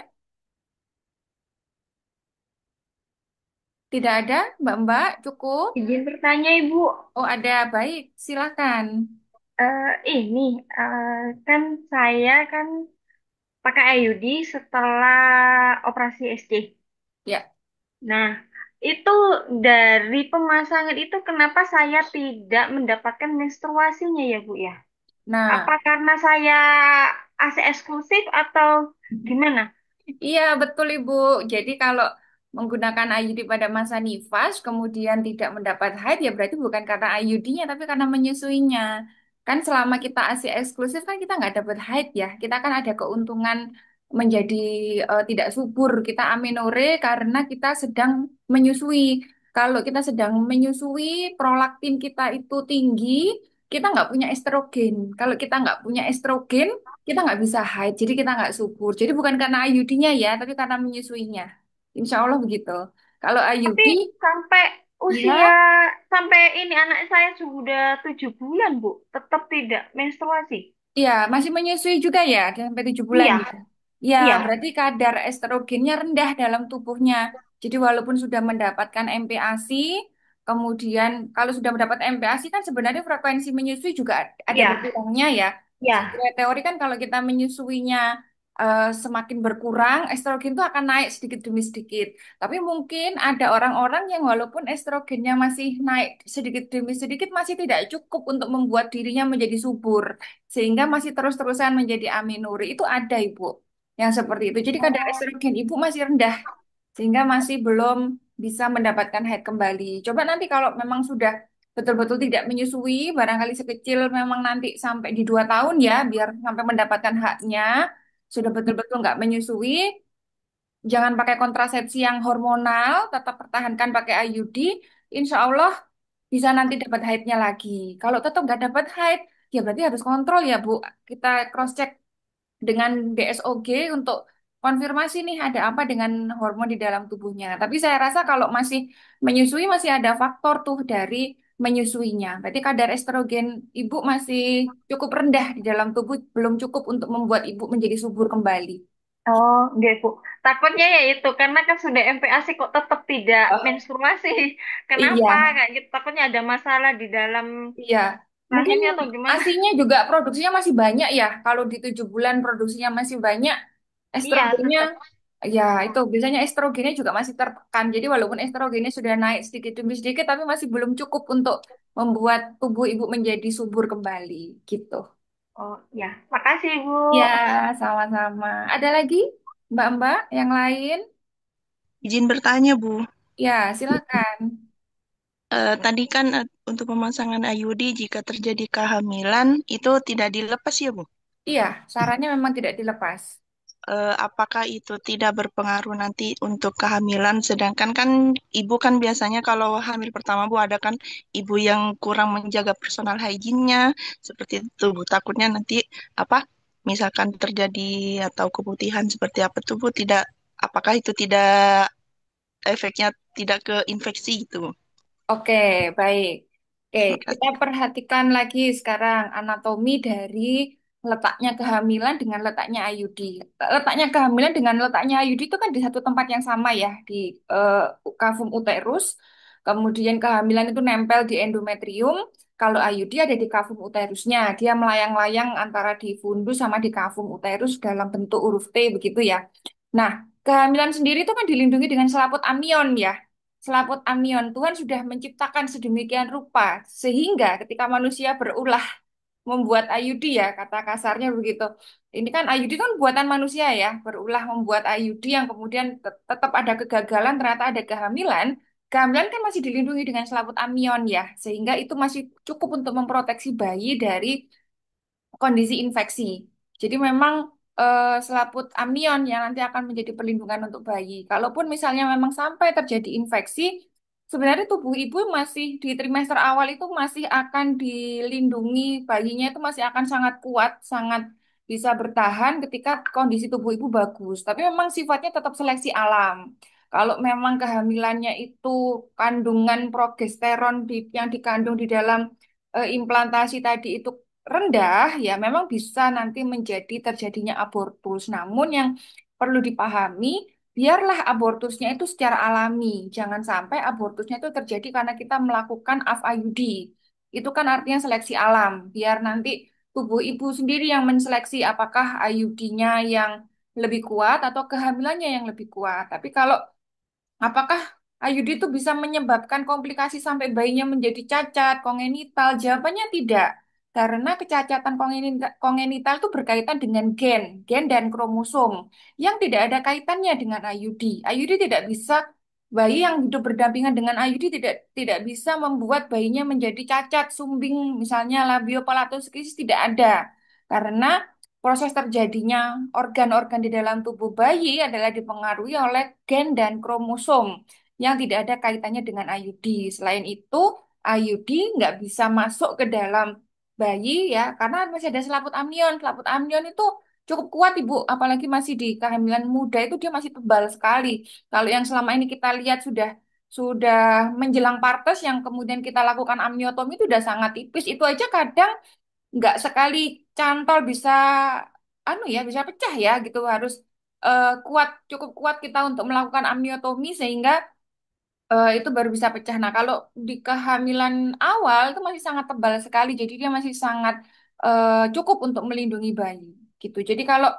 A: Tidak ada, Mbak-mbak, cukup.
E: Izin bertanya Ibu,
A: Oh, ada. Baik, silakan.
E: Eh, ini kan saya kan pakai IUD setelah operasi SD.
A: Ya.
E: Nah, itu dari pemasangan itu kenapa saya tidak mendapatkan menstruasinya ya Bu ya?
A: Nah,
E: Apa karena saya AC eksklusif atau gimana?
A: iya, betul Ibu. Jadi kalau menggunakan IUD pada masa nifas, kemudian tidak mendapat haid, ya berarti bukan karena IUD-nya, tapi karena menyusuinya. Kan selama kita ASI eksklusif, kan kita nggak dapat haid ya. Kita kan ada keuntungan menjadi tidak subur. Kita amenore karena kita sedang menyusui. Kalau kita sedang menyusui, prolaktin kita itu tinggi, kita nggak punya estrogen. Kalau kita nggak punya estrogen, kita nggak bisa haid, jadi kita nggak subur. Jadi bukan karena IUD-nya ya, tapi karena menyusuinya. Insya Allah begitu. Kalau
E: Tapi
A: IUD,
E: sampai usia
A: ya,
E: sampai ini anak saya sudah 7 bulan Bu, tetap tidak menstruasi.
A: ya masih menyusui juga ya, sampai 7 bulan
E: Iya,
A: gitu. Ya,
E: iya,
A: berarti kadar estrogennya rendah dalam tubuhnya. Jadi walaupun sudah mendapatkan MPASI, kemudian kalau sudah mendapat MPASI kan sebenarnya frekuensi menyusui juga ada
E: iya,
A: berkurangnya ya.
E: iya.
A: Sesuai teori kan kalau kita menyusuinya semakin berkurang, estrogen itu akan naik sedikit demi sedikit. Tapi mungkin ada orang-orang yang walaupun estrogennya masih naik sedikit demi sedikit masih tidak cukup untuk membuat dirinya menjadi subur. Sehingga masih terus-terusan menjadi aminuri. Itu ada Ibu yang seperti itu. Jadi kadar
E: Oh,
A: estrogen Ibu masih rendah. Sehingga masih belum bisa mendapatkan haid kembali. Coba nanti kalau memang sudah betul-betul tidak menyusui, barangkali sekecil memang nanti sampai di 2 tahun ya, biar sampai mendapatkan haknya, sudah betul-betul nggak menyusui, jangan pakai kontrasepsi yang hormonal, tetap pertahankan pakai IUD, insya Allah bisa nanti dapat haidnya lagi. Kalau tetap nggak dapat haid, ya berarti harus kontrol ya Bu. Kita cross-check dengan DSOG untuk konfirmasi nih ada apa dengan hormon di dalam tubuhnya. Tapi saya rasa kalau masih menyusui masih ada faktor tuh dari menyusuinya. Berarti kadar estrogen ibu masih cukup rendah di dalam tubuh, belum cukup untuk membuat ibu menjadi subur kembali.
E: oh, enggak, Bu. Takutnya ya itu, karena kan sudah MPASI kok tetap tidak
A: Oh,
E: menstruasi. Kenapa?
A: iya.
E: Kayak gitu. Takutnya ada masalah di dalam
A: Iya, mungkin
E: rahimnya atau gimana?
A: ASINya juga produksinya masih banyak ya. Kalau di 7 bulan produksinya masih banyak,
E: Iya,
A: estrogennya,
E: tetap.
A: ya itu biasanya estrogennya juga masih tertekan. Jadi walaupun estrogennya sudah naik sedikit demi sedikit, tapi masih belum cukup untuk membuat tubuh ibu menjadi subur kembali, gitu.
E: Oh, ya. Makasih, Bu.
A: Ya, sama-sama. Ada lagi, Mbak-mbak yang lain?
F: Izin bertanya, Bu.
A: Ya, silakan.
F: Tadi kan untuk pemasangan IUD jika terjadi kehamilan itu tidak dilepas ya, Bu?
A: Iya, sarannya memang tidak dilepas.
F: Apakah itu tidak berpengaruh nanti untuk kehamilan? Sedangkan kan ibu kan biasanya kalau hamil pertama, Bu, ada kan ibu yang kurang menjaga personal hygiene-nya seperti itu, Bu. Takutnya nanti apa? Misalkan terjadi atau keputihan seperti apa tuh, Bu? Tidak, apakah itu tidak efeknya tidak ke infeksi gitu, Bu?
A: Oke, baik. Oke,
F: Terima
A: kita
F: kasih.
A: perhatikan lagi sekarang anatomi dari letaknya kehamilan dengan letaknya IUD. Letaknya kehamilan dengan letaknya IUD itu kan di satu tempat yang sama ya, di eh, kavum uterus. Kemudian kehamilan itu nempel di endometrium. Kalau IUD ada di kavum uterusnya, dia melayang-layang antara di fundus sama di kavum uterus dalam bentuk huruf T begitu ya. Nah, kehamilan sendiri itu kan dilindungi dengan selaput amnion ya. Selaput amnion Tuhan sudah menciptakan sedemikian rupa sehingga ketika manusia berulah membuat IUD ya kata kasarnya begitu. Ini kan IUD kan buatan manusia ya, berulah membuat IUD yang kemudian tetap ada kegagalan ternyata ada kehamilan. Kehamilan kan masih dilindungi dengan selaput amnion ya, sehingga itu masih cukup untuk memproteksi bayi dari kondisi infeksi. Jadi memang selaput amnion yang nanti akan menjadi perlindungan untuk bayi. Kalaupun misalnya memang sampai terjadi infeksi, sebenarnya tubuh ibu masih di trimester awal itu masih akan dilindungi, bayinya itu masih akan sangat kuat, sangat bisa bertahan ketika kondisi tubuh ibu bagus. Tapi memang sifatnya tetap seleksi alam. Kalau memang kehamilannya itu kandungan progesteron yang dikandung di dalam implantasi tadi itu rendah, ya memang bisa nanti menjadi terjadinya abortus. Namun yang perlu dipahami, biarlah abortusnya itu secara alami. Jangan sampai abortusnya itu terjadi karena kita melakukan AFIUD. Itu kan artinya seleksi alam. Biar nanti tubuh ibu sendiri yang menseleksi apakah IUD-nya yang lebih kuat atau kehamilannya yang lebih kuat. Tapi kalau apakah IUD itu bisa menyebabkan komplikasi sampai bayinya menjadi cacat, kongenital? Jawabannya tidak. Karena kecacatan kongenital itu berkaitan dengan gen dan kromosom yang tidak ada kaitannya dengan IUD. IUD tidak bisa, bayi yang hidup berdampingan dengan IUD tidak bisa membuat bayinya menjadi cacat, sumbing, misalnya labiopalastoskisis tidak ada. Karena proses terjadinya organ-organ di dalam tubuh bayi adalah dipengaruhi oleh gen dan kromosom yang tidak ada kaitannya dengan IUD. Selain itu, IUD nggak bisa masuk ke dalam bayi ya, karena masih ada selaput amnion. Selaput amnion itu cukup kuat Ibu, apalagi masih di kehamilan muda itu dia masih tebal sekali. Kalau yang selama ini kita lihat sudah menjelang partes yang kemudian kita lakukan amniotomi itu udah sangat tipis. Itu aja kadang nggak sekali cantol bisa anu ya bisa pecah ya gitu harus kuat cukup kuat kita untuk melakukan amniotomi sehingga itu baru bisa pecah. Nah kalau di kehamilan awal itu masih sangat tebal sekali jadi dia masih sangat cukup untuk melindungi bayi gitu. Jadi kalau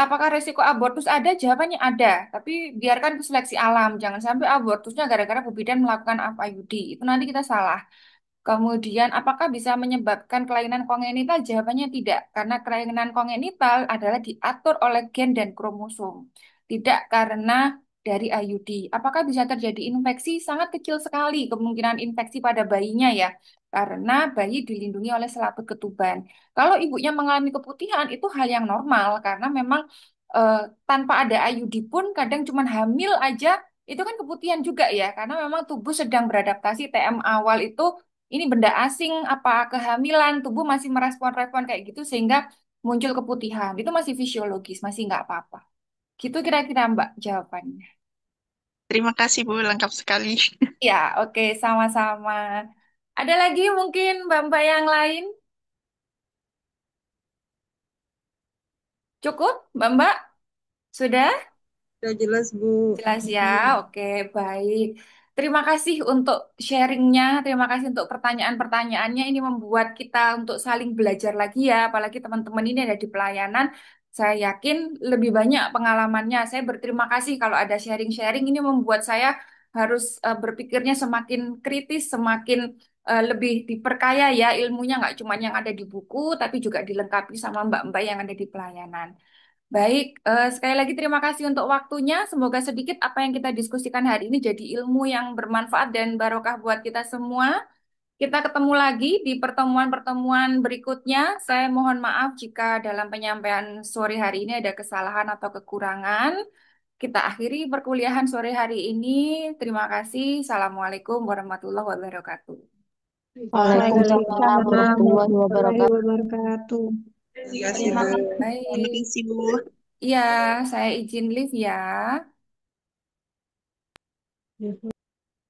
A: apakah resiko abortus ada? Jawabannya ada, tapi biarkan itu seleksi alam. Jangan sampai abortusnya gara-gara Bu Bidan melakukan IUD. Itu nanti kita salah. Kemudian, apakah bisa menyebabkan kelainan kongenital? Jawabannya tidak, karena kelainan kongenital adalah diatur oleh gen dan kromosom, tidak karena dari IUD. Apakah bisa terjadi infeksi? Sangat kecil sekali kemungkinan infeksi pada bayinya ya, karena bayi dilindungi oleh selaput ketuban. Kalau ibunya mengalami keputihan, itu hal yang normal, karena memang eh, tanpa ada IUD pun kadang cuman hamil aja, itu kan keputihan juga ya, karena memang tubuh sedang beradaptasi TM awal itu ini benda asing, apa kehamilan, tubuh masih merespon-respon kayak gitu sehingga muncul keputihan. Itu masih fisiologis, masih nggak apa-apa. Gitu kira-kira Mbak jawabannya.
F: Terima kasih Bu, lengkap sekali.
A: Ya, oke, sama-sama. Ada lagi mungkin Mbak-mbak yang lain? Cukup, Mbak-mbak? Sudah?
D: Sudah jelas, Bu.
A: Jelas ya, oke, baik. Terima kasih untuk sharingnya, terima kasih untuk pertanyaan-pertanyaannya. Ini membuat kita untuk saling belajar lagi ya, apalagi teman-teman ini ada di pelayanan. Saya yakin lebih banyak pengalamannya. Saya berterima kasih kalau ada sharing-sharing. Ini membuat saya harus berpikirnya semakin kritis, semakin lebih diperkaya ya ilmunya, nggak cuma yang ada di buku, tapi juga dilengkapi sama mbak-mbak yang ada di pelayanan. Baik, sekali lagi terima kasih untuk waktunya. Semoga sedikit apa yang kita diskusikan hari ini jadi ilmu yang bermanfaat dan barokah buat kita semua. Kita ketemu lagi di pertemuan-pertemuan berikutnya. Saya mohon maaf jika dalam penyampaian sore hari ini ada kesalahan atau kekurangan. Kita akhiri perkuliahan sore hari ini. Terima kasih. Assalamualaikum warahmatullahi wabarakatuh.
C: Waalaikumsalam
D: Waalaikumsalam
C: warahmatullahi
D: warahmatullahi
C: wabarakatuh.
D: wabarakatuh.
F: Terima kasih
E: Terima
F: Bu.
E: kasih.
F: Terima
A: Baik,
F: kasih Bu.
A: ya saya izin live ya.